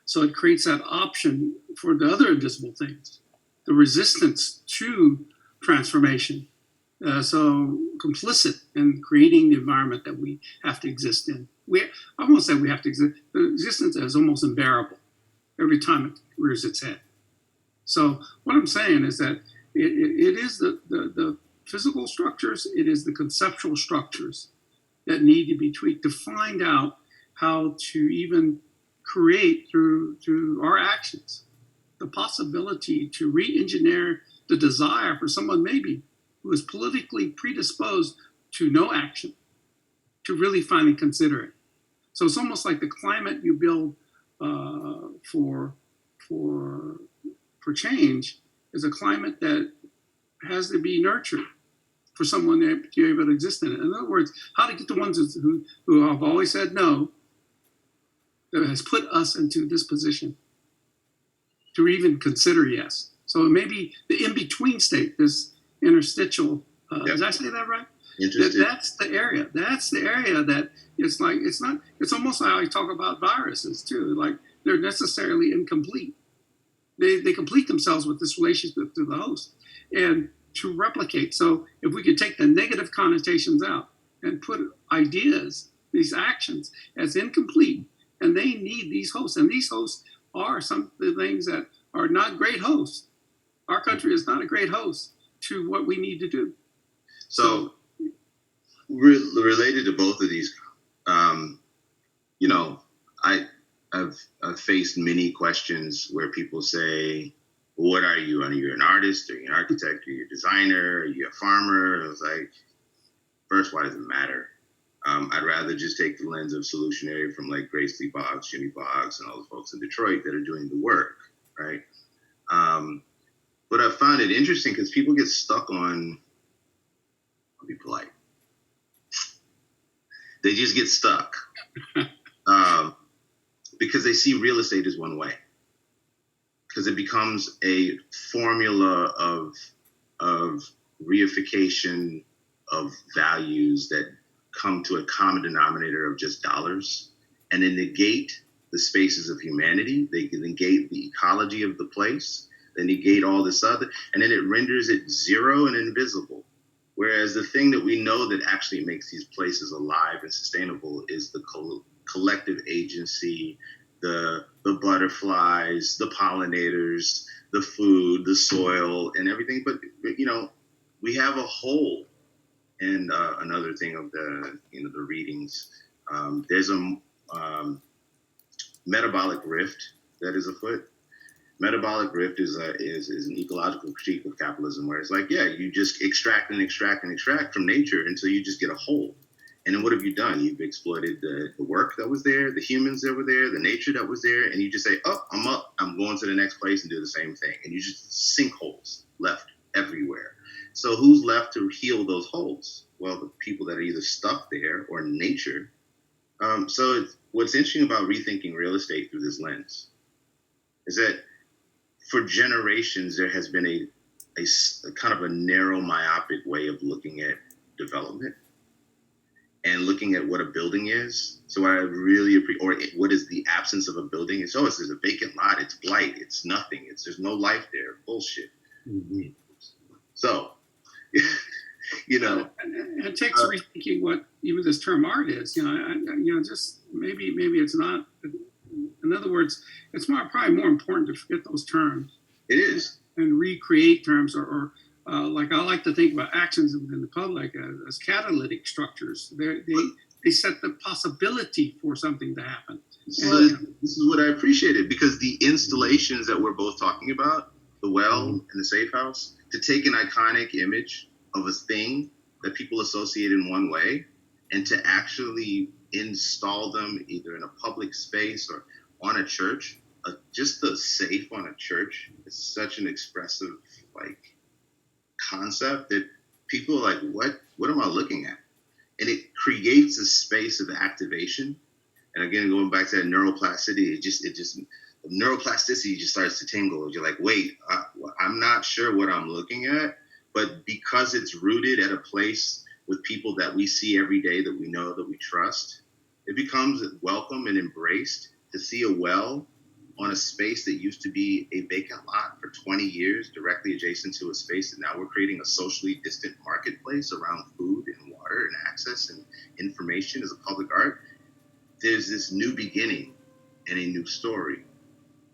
So it creates that option for the other invisible things, the resistance to transformation. So complicit in creating the environment that we have to exist in. I won't say we have to exist. The existence is almost unbearable every time it rears its head. So what I'm saying is that it is the physical structures, it is the conceptual structures that need to be tweaked to find out how to even create through our actions the possibility to re-engineer the desire for someone maybe who is politically predisposed to no action to really finally consider it. So it's almost like the climate you build for change is a climate that has to be nurtured for someone to be able to exist in it. In other words, how to get the ones who have always said no, that has put us into this position to even consider yes. So maybe the in-between state, this interstitial, did I say that right? That's the area. That's the area that it's like, it's almost like I talk about viruses too. Like they're necessarily incomplete. They complete themselves with this relationship to the host and to replicate. So if we could take the negative connotations out and put ideas, these actions as incomplete, and they need these hosts. And these hosts are some of the things that are not great hosts. Our country is not a great host to what we need to do. So related to both of these, I've faced many questions where people say, what are you? Are you an artist? Are you an architect? Are you a designer? Are you a farmer? And I was like, first, why does it matter? I'd rather just take the lens of solutionary from like Grace Lee Boggs, Jimmy Boggs, and all the folks in Detroit that are doing the work, right? But I found it interesting because people get stuck on, I'll be polite, they just get stuck because they see real estate as one way. Because it becomes a formula of reification of values that come to a common denominator of just dollars, and they negate the spaces of humanity. They negate the ecology of the place. They negate all this other, and then it renders it zero and invisible. Whereas the thing that we know that actually makes these places alive and sustainable is the collective agency, the butterflies, the pollinators, the food, the soil, and everything. But we have a whole. And another thing of the readings, there's a metabolic rift that is afoot. Metabolic rift is an ecological critique of capitalism, where it's like, yeah, you just extract and extract and extract from nature until you just get a whole. And then what have you done? You've exploited the work that was there, the humans that were there, the nature that was there, and you just say, oh, I'm up, I'm going to the next place and do the same thing. And you just sinkholes left everywhere. So who's left to heal those holes? Well, the people that are either stuck there or nature. So what's interesting about rethinking real estate through this lens is that for generations, there has been a kind of a narrow, myopic way of looking at development and looking at what a building is. So what I really appreciate, or what is the absence of a building? It's there's a vacant lot. It's blight. It's nothing. There's no life there. Bullshit. Mm-hmm. So, it takes rethinking what even this term art is. Just maybe it's not. In other words, it's probably more important to forget those terms. It is. And recreate terms, or like I like to think about actions within the public as catalytic structures. They set the possibility for something to happen. So this is what I appreciated, because the installations that we're both talking about, the well and the safe house, to take an iconic image of a thing that people associate in one way and to actually install them either in a public space or on a church, just the safe on a church is such an expressive concept that people are like, what am I looking at? And it creates a space of activation. And again, going back to that neuroplasticity, it just the neuroplasticity just starts to tingle. You're like, wait, I'm not sure what I'm looking at, but because it's rooted at a place with people that we see every day, that we know, that we trust, it becomes welcome and embraced to see a well on a space that used to be a vacant lot for 20 years, directly adjacent to a space that now we're creating a socially distant marketplace around food and water and access and information as a public art. There's this new beginning and a new story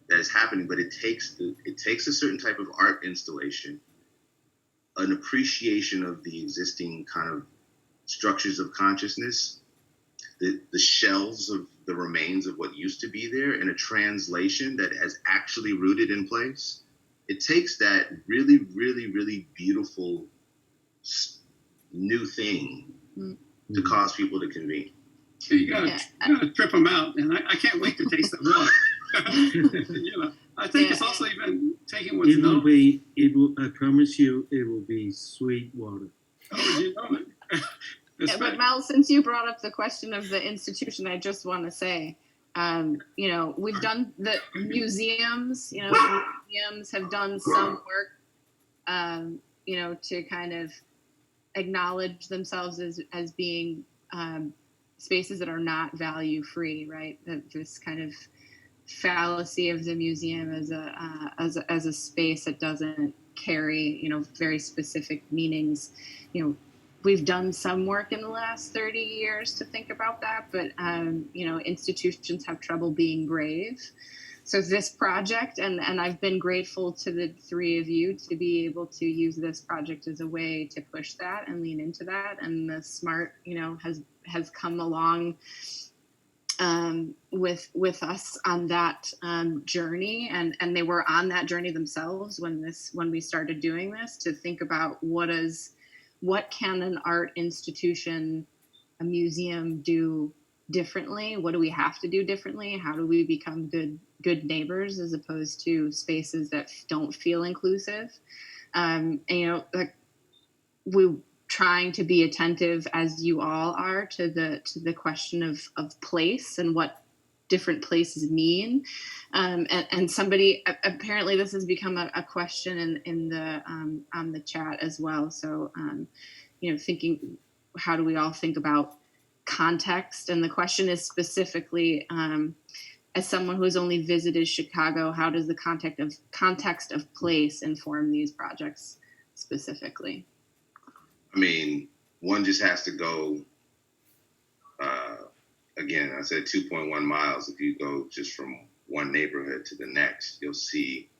that is happening, but it takes a certain type of art installation, an appreciation of the existing kind of structures of consciousness, the shells of the remains of what used to be there, and a translation that has actually rooted in place. It takes that really, really, really beautiful new thing to cause people to convene. So you gotta trip them out, and I can't wait to taste the water. I think it's also even taking what's known. I promise you, it will be sweet water. Oh, you know it. But Mel, since you brought up the question of the institution, I just want to say, we've done the museums. Museums have done some work, to kind of acknowledge themselves as being spaces that are not value free, right? This kind of fallacy of the museum as a space that doesn't carry, very specific meanings. We've done some work in the last 30 years to think about that, but institutions have trouble being brave. So this project, and I've been grateful to the three of you to be able to use this project as a way to push that and lean into that. And the SMART, has come along with us on that journey, and they were on that journey themselves when we started doing this, to think about what can an art institution, a museum, do differently? What do we have to do differently? How do we become good neighbors as opposed to spaces that don't feel inclusive? We're trying to be attentive, as you all are, to the question of place and what different places mean. And somebody, apparently this has become a question in the on the chat as well. So thinking, how do we all think about context? And the question is specifically, as someone who has only visited Chicago, how does the context of place inform these projects specifically? I mean, one just has to go, again, I said 2.1 miles. If you go just from one neighborhood to the next, you'll see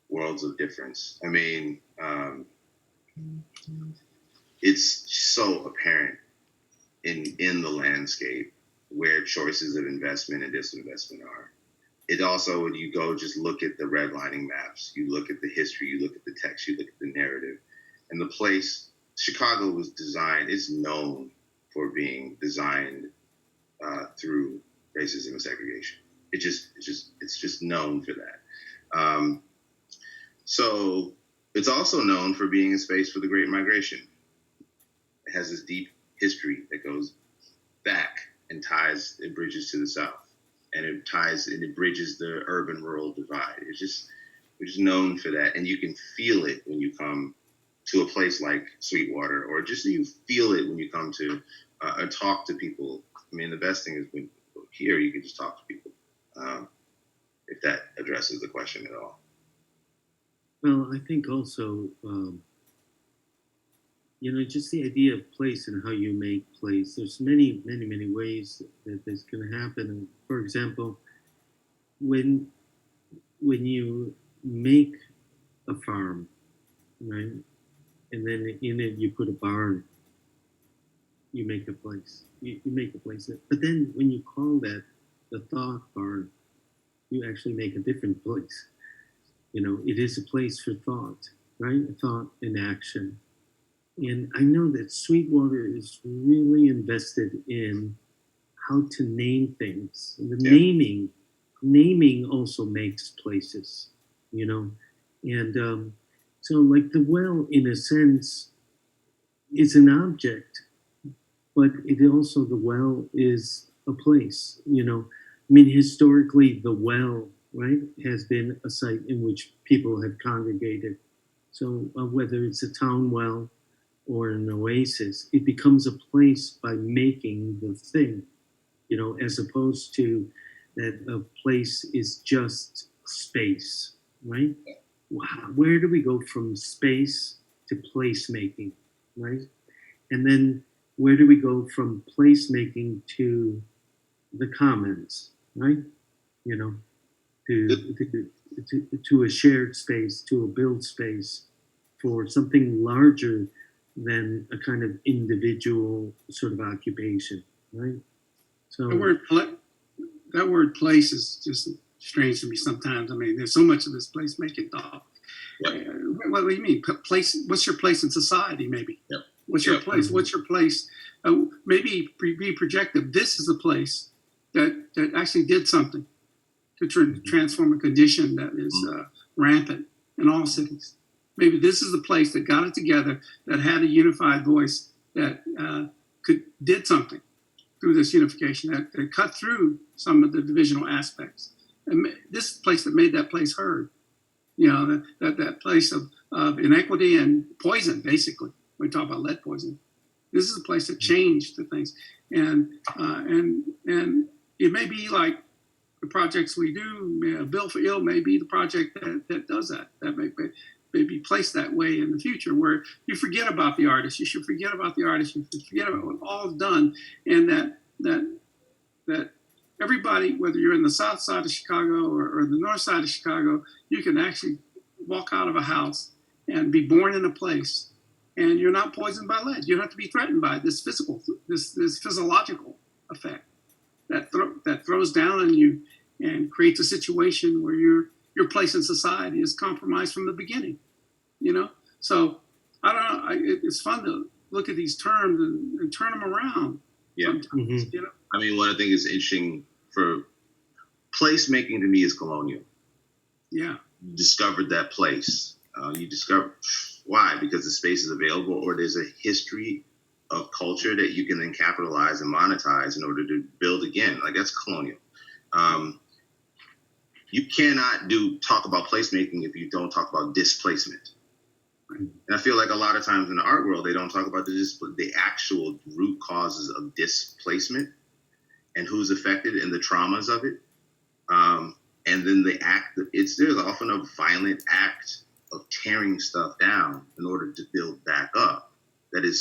worlds of difference. I mean, it's so apparent in the landscape where choices of investment and disinvestment are. It also, when you go just look at the redlining maps, you look at the history, you look at the text, you look at the narrative, and the place. Chicago was designed, it's known for being designed through racism and segregation. It's just known for that. So it's also known for being a space for the Great Migration. It has this deep history that goes back and bridges to the South, and it bridges the urban-rural divide. We're just known for that, and you can feel it when you come to a place like Sweetwater, or just you feel it when you come to or talk to people. I mean, the best thing is when here you can just talk to people, if that addresses the question at all. Well, I think also, just the idea of place and how you make place. There's many, many, many ways that this can happen. For example, when you make a farm, right? And then in it, you put a barn. You make a place. You make a place. But then when you call that the thought barn, you actually make a different place. It is a place for thought, right? A thought in action. And I know that Sweetwater is really invested in how to name things. And the naming also makes places, And so, like, the well, in a sense, is an object, but the well is a place, I mean, historically, the well right, has been a site in which people have congregated. So whether it's a town well or an oasis, it becomes a place by making the thing, as opposed to that a place is just space, right? Where do we go from space to placemaking, right? And then where do we go from placemaking to the commons, right? To a shared space, to a built space for something larger than a kind of individual sort of occupation, right? So that word place is just strange to me sometimes. I mean, there's so much of this placemaking talk. Yep. What do you mean? Place? What's your place in society? Maybe. Yep. What's your place? Mm-hmm. What's your place? Maybe be projective. This is the place that actually did something to transform a condition that is rampant in all cities. Maybe this is the place that got it together, that had a unified voice, that did something through this unification, that cut through some of the divisional aspects. And this is the place that made that place heard. That place of inequity and poison, basically. We talk about lead poisoning. This is a place that changed the things. And it may be like the projects we do, Bill for Ill may be the project that does that. That may be placed that way in the future, where you forget about the artist. You should forget about the artist. You should forget about what all is done. And that everybody, whether you're in the south side of Chicago or the north side of Chicago, you can actually walk out of a house and be born in a place, and you're not poisoned by lead. You don't have to be threatened by this physiological effect that throws down on you and creates a situation where your place in society is compromised from the beginning. So I don't know. It's fun to look at these terms and turn them around. Yeah. Mm-hmm. I mean, one of the things that's interesting for placemaking to me is colonial. Yeah. You discovered that place. You discover why? Because the space is available, or there's a history of culture that you can then capitalize and monetize in order to build again. Like, that's colonial. You cannot talk about placemaking if you don't talk about displacement. And I feel like a lot of times in the art world, they don't talk about the actual root causes of displacement and who's affected and the traumas of it. And then there's often a violent act of tearing stuff down in order to build back up. That is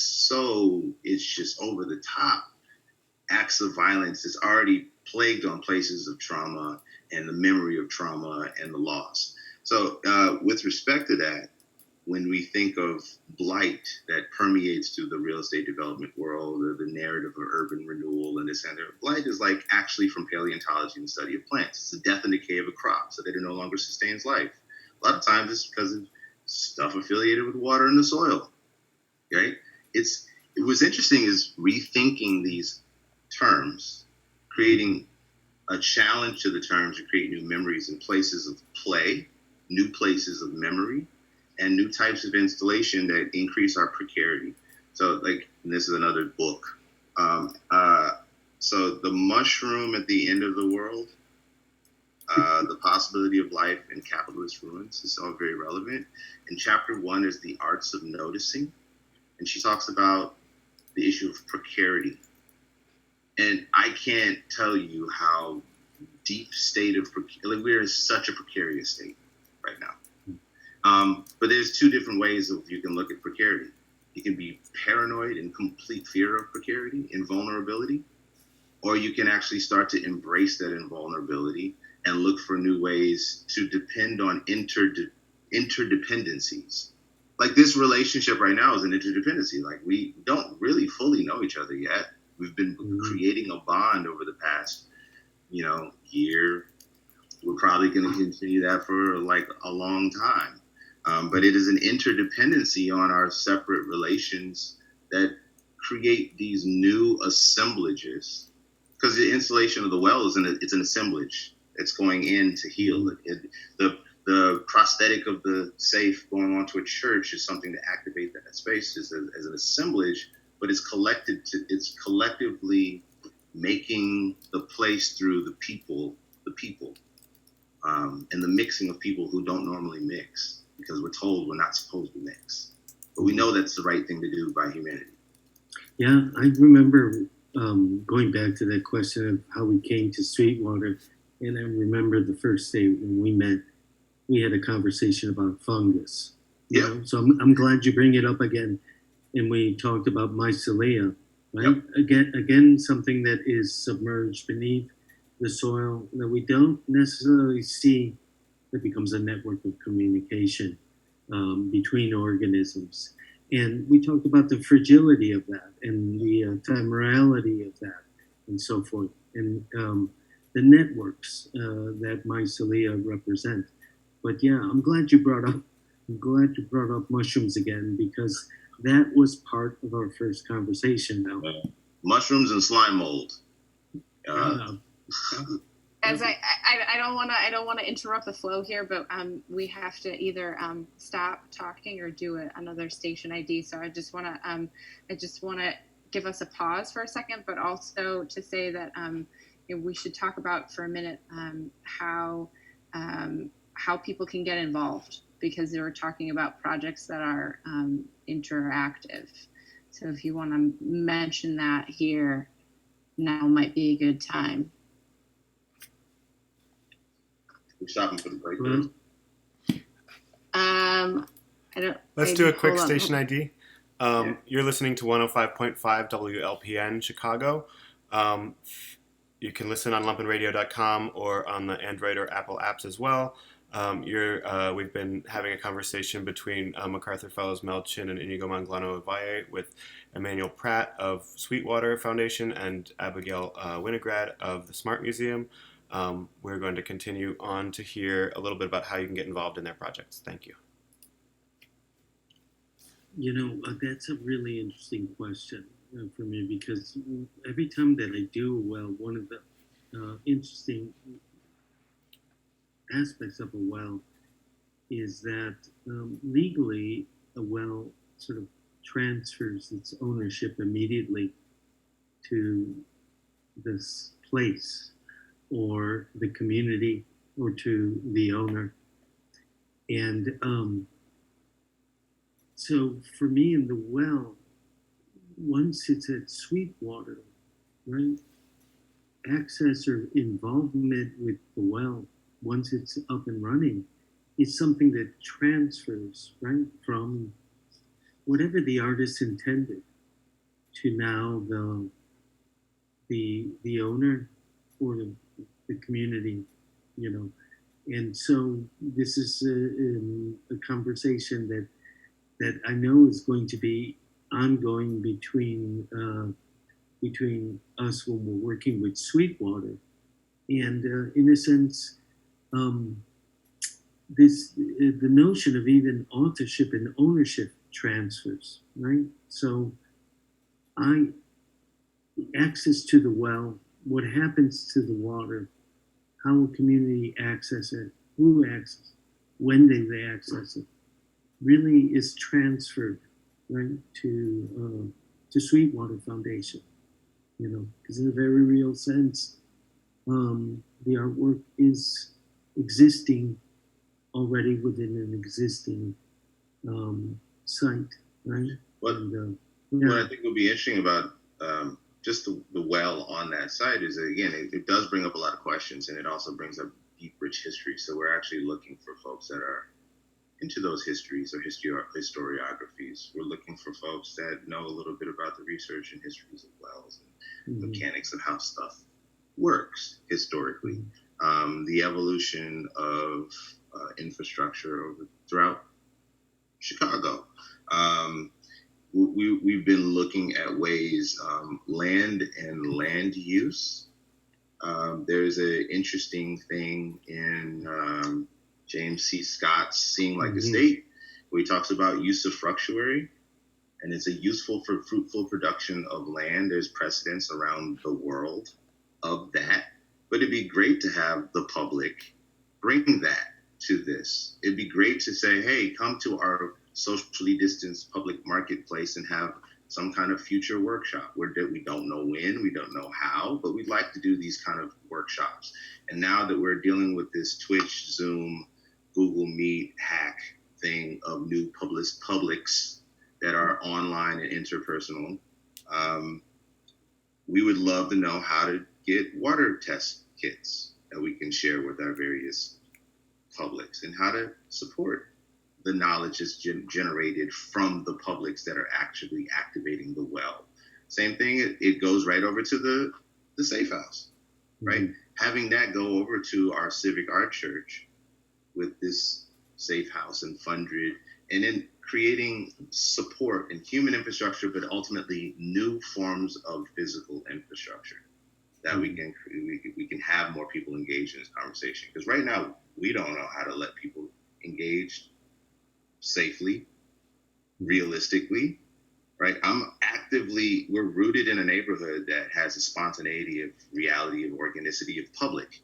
it's just over the top acts of violence that's already plagued on places of trauma and the memory of trauma and the loss. So with respect to that, when we think of blight that permeates through the real estate development world, or the narrative of urban renewal and this and that, blight is like actually from paleontology and the study of plants. It's the death and decay of a crop so that it no longer sustains life. A lot of times it's because of stuff affiliated with water in the soil, right? It was interesting is rethinking these terms, creating a challenge to the terms to create new memories and places of play, new places of memory, and new types of installation that increase our precarity. So, and this is another book. So the mushroom at the end of the world, the possibility of life in capitalist ruins is all very relevant. In chapter 1 is the arts of noticing. And she talks about the issue of precarity. And I can't tell you how deep state of we're in such a precarious state right now. But there's two different ways of you can look at precarity. You can be paranoid and complete fear of precarity and vulnerability, or you can actually start to embrace that invulnerability and look for new ways to depend on interdependencies. Like this relationship right now is an interdependency. Like we don't really fully know each other yet. We've been creating a bond over the past, year. We're probably going to continue that for like a long time. But it is an interdependency on our separate relations that create these new assemblages. Because the installation of the well it's an assemblage that's going in to heal. The prosthetic of the safe going onto a church is something to activate that space as an assemblage, but it's collectively making the place through the people. and the mixing of people who don't normally mix because we're told we're not supposed to mix. But we know that's the right thing to do by humanity. Yeah, I remember going back to that question of how we came to Sweetwater, and I remember the first day when we met, we had a conversation about fungus. You know? So I'm glad you bring it up again, and we talked about mycelia, right? Yep. Again, something that is submerged beneath the soil that we don't necessarily see, that becomes a network of communication between organisms. And we talked about the fragility of that and the ephemerality of that and so forth. And the networks that mycelia represent. But yeah, I'm glad you brought up mushrooms again, because that was part of our first conversation now. Mushrooms and slime mold. As I don't want to interrupt the flow here, but we have to either stop talking or do another station ID. So I just want to give us a pause for a second, but also to say that we should talk about for a minute how people can get involved, because they were talking about projects that are interactive. So if you want to mention that here, now might be a good time. We're stopping for the break. Let's do a quick station ID. You're listening to 105.5 WLPN Chicago. You can listen on lumpenradio.com or on the Android or Apple apps as well. We've been having a conversation between MacArthur Fellows Mel Chin and Iñigo Manglano-Ovalle with Emmanuel Pratt of Sweetwater Foundation and Abigail Winograd of the Smart Museum. We're going to continue on to hear a little bit about how you can get involved in their projects. Thank you. That's a really interesting question for me, because every time that I do a well, one of the interesting aspects of a well is that legally a well sort of transfers its ownership immediately to this place or the community or to the owner. And so for me in the well, once it's at Sweetwater, right, access or involvement with the well, once it's up and running, is something that transfers, right, from whatever the artist intended to now the owner or the community, And so this is a conversation that I know is going to be ongoing between us when we're working with Sweetwater, and in a sense, the notion of even authorship and ownership transfers, right? So, access to the well, what happens to the water, how will community access it, who access, when they access it, really is transferred, right, to Sweetwater Foundation, because in a very real sense, the artwork is existing already within an existing site, right? What I think will be interesting about just the well on that site is that, again, it does bring up a lot of questions, and it also brings up deep, rich history. So we're actually looking for folks that are into those histories or historiographies. We're looking for folks that know a little bit about the research and histories of wells and mechanics of how stuff works historically. The evolution of infrastructure throughout Chicago. We've been looking at ways, land and land use. There's an interesting thing in James C. Scott's Seeing Like a State, where he talks about use of fructuary, and it's a useful for fruitful production of land. There's precedents around the world of that, but it'd be great to have the public bring that to this. It'd be great to say, hey, come to our socially distanced public marketplace and have some kind of future workshop where we don't know when, we don't know how, but we'd like to do these kind of workshops. And now that we're dealing with this Twitch, Zoom, Google Meet hack thing of new publics that are online and interpersonal, we would love to know how to get water test kits that we can share with our various publics, and how to support the knowledge that's generated from the publics that are actually activating the well. Same thing, it goes right over to the safe house, right? Mm-hmm. Having that go over to our civic art church with this safe house and Fundred, and then creating support and human infrastructure, but ultimately new forms of physical infrastructure that we can have more people engaged in this conversation. Because right now, we don't know how to let people engage safely, realistically, right? We're rooted in a neighborhood that has a spontaneity of reality, of organicity, of public.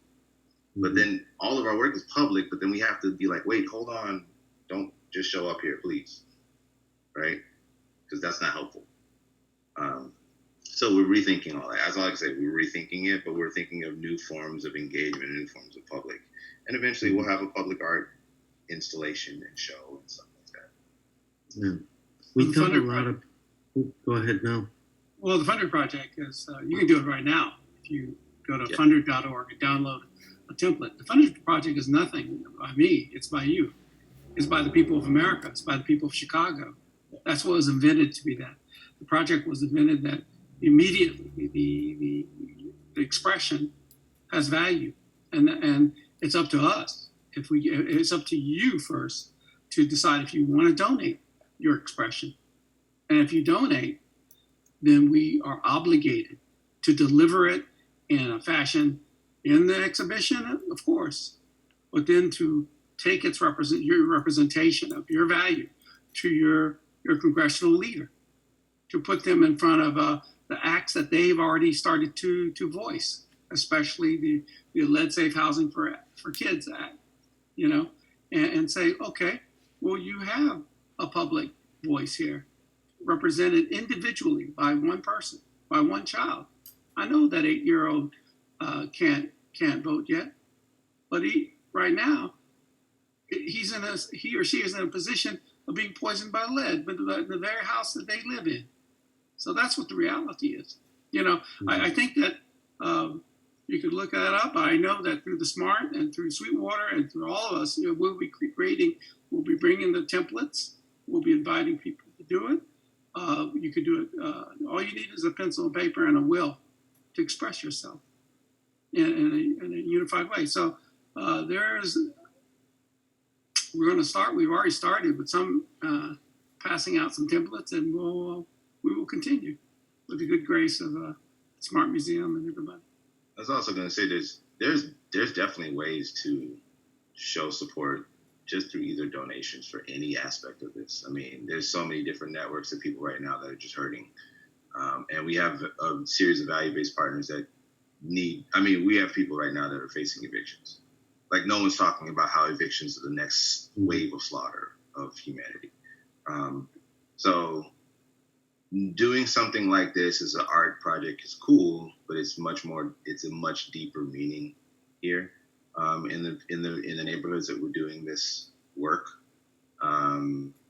But then all of our work is public, but then we have to be like, wait, hold on, don't just show up here, please, right? Because that's not helpful. So we're rethinking all that. As I say, we're rethinking it, but we're thinking of new forms of engagement, new forms of public. And eventually we'll have a public art installation and show and stuff like that. Yeah. We talk a lot of... Go ahead, Mel. Well, the Fundred project is, you can do it right now. If you go to fundred.org and download a template. The Fundred project is nothing by me. It's by you. It's by the people of America. It's by the people of Chicago. That's what was invented to be that. The project was invented that immediately the expression has value, and it's up to us. It's up to you first to decide if you want to donate your expression, and if you donate, then we are obligated to deliver it in a fashion in the exhibition, of course, but then to take your representation of your value to your congressional leader, to put them in front of the acts that they've already started to voice, especially the Lead Safe Housing for Kids Act, and say, okay, well, you have a public voice here, represented individually by one person, by one child. I know that 8-year-old can't vote yet, but right now he or she is in a position of being poisoned by lead, but the very house that they live in. So that's what the reality is. I think that you could look that up. I know that through the SMART and through Sweetwater and through all of us, we'll be bringing the templates. We'll be inviting people to do it. You could do it. All you need is a pencil and paper and a will to express yourself in a unified way. So we're going to start. We've already started with some passing out some templates, and we will continue with the good grace of Smart Museum and everybody. I was also going to say there's definitely ways to show support just through either donations for any aspect of this. I mean, there's so many different networks of people right now that are just hurting. And we have a series of value-based partners that we have people right now that are facing evictions. Like, no one's talking about how evictions are the next wave of slaughter of humanity. So doing something like this as an art project is cool, but it's a much deeper meaning here in the neighborhoods that we're doing this work.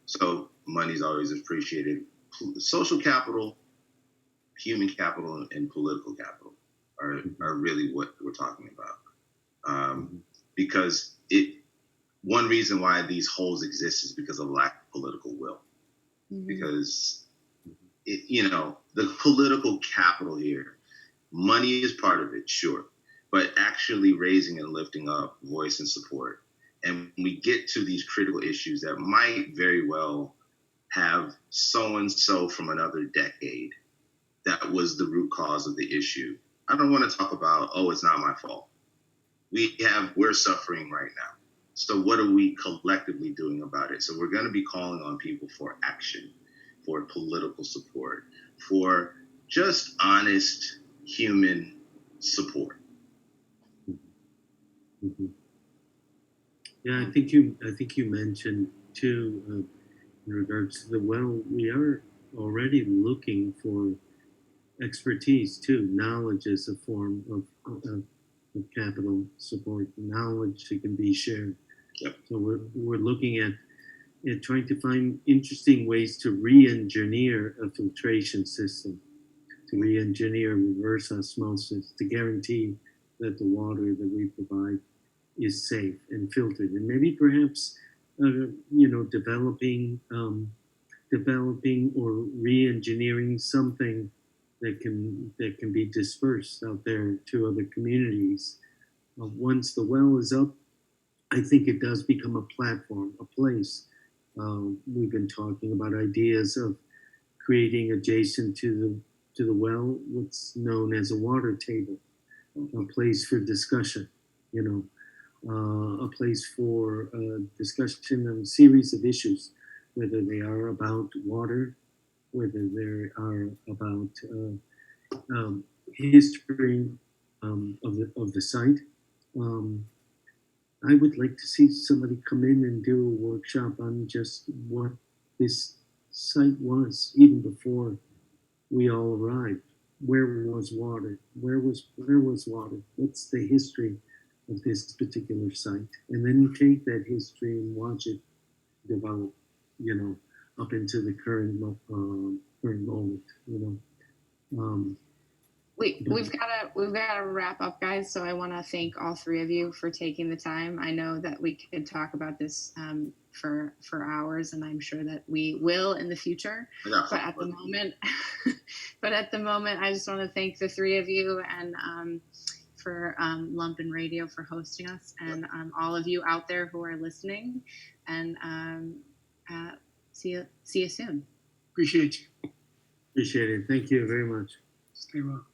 So money's always appreciated. Social capital, human capital, and political capital are really what we're talking about. Because one reason why these holes exist is because of lack of political will. Because the political capital here, money is part of it, sure, but actually raising and lifting up voice and support. And when we get to these critical issues that might very well have so-and-so from another decade that was the root cause of the issue, I don't want to talk about, it's not my fault. We're suffering right now. So what are we collectively doing about it? So we're going to be calling on people for action, for political support, for just honest human support. Mm-hmm. Yeah, I think you mentioned too, in regards to the well, we are already looking for expertise too. Knowledge is a form of capital support. Knowledge that can be shared. Yep. So we're looking at trying to find interesting ways to re-engineer a filtration system, to re-engineer reverse osmosis, to guarantee that the water that we provide is safe and filtered, and maybe perhaps developing or re-engineering something that can be dispersed out there to other communities. Once the well is up, I think it does become a platform, a place. We've been talking about ideas of creating adjacent to the well what's known as a water table, a place for discussion, a place for discussion on a series of issues, whether they are about water, whether they are about history of the site. I would like to see somebody come in and do a workshop on just what this site was, even before we all arrived. Where was water? Where was water? What's the history of this particular site? And then you take that history and watch it develop, up into the current moment. We've got to wrap up, guys. So I want to thank all three of you for taking the time. I know that we could talk about this for hours, and I'm sure that we will in the future. But at the moment, I just want to thank the three of you and for Lumpen Radio for hosting us, and all of you out there who are listening. And see you soon. Appreciate you. Appreciate it. Thank you very much. Stay well.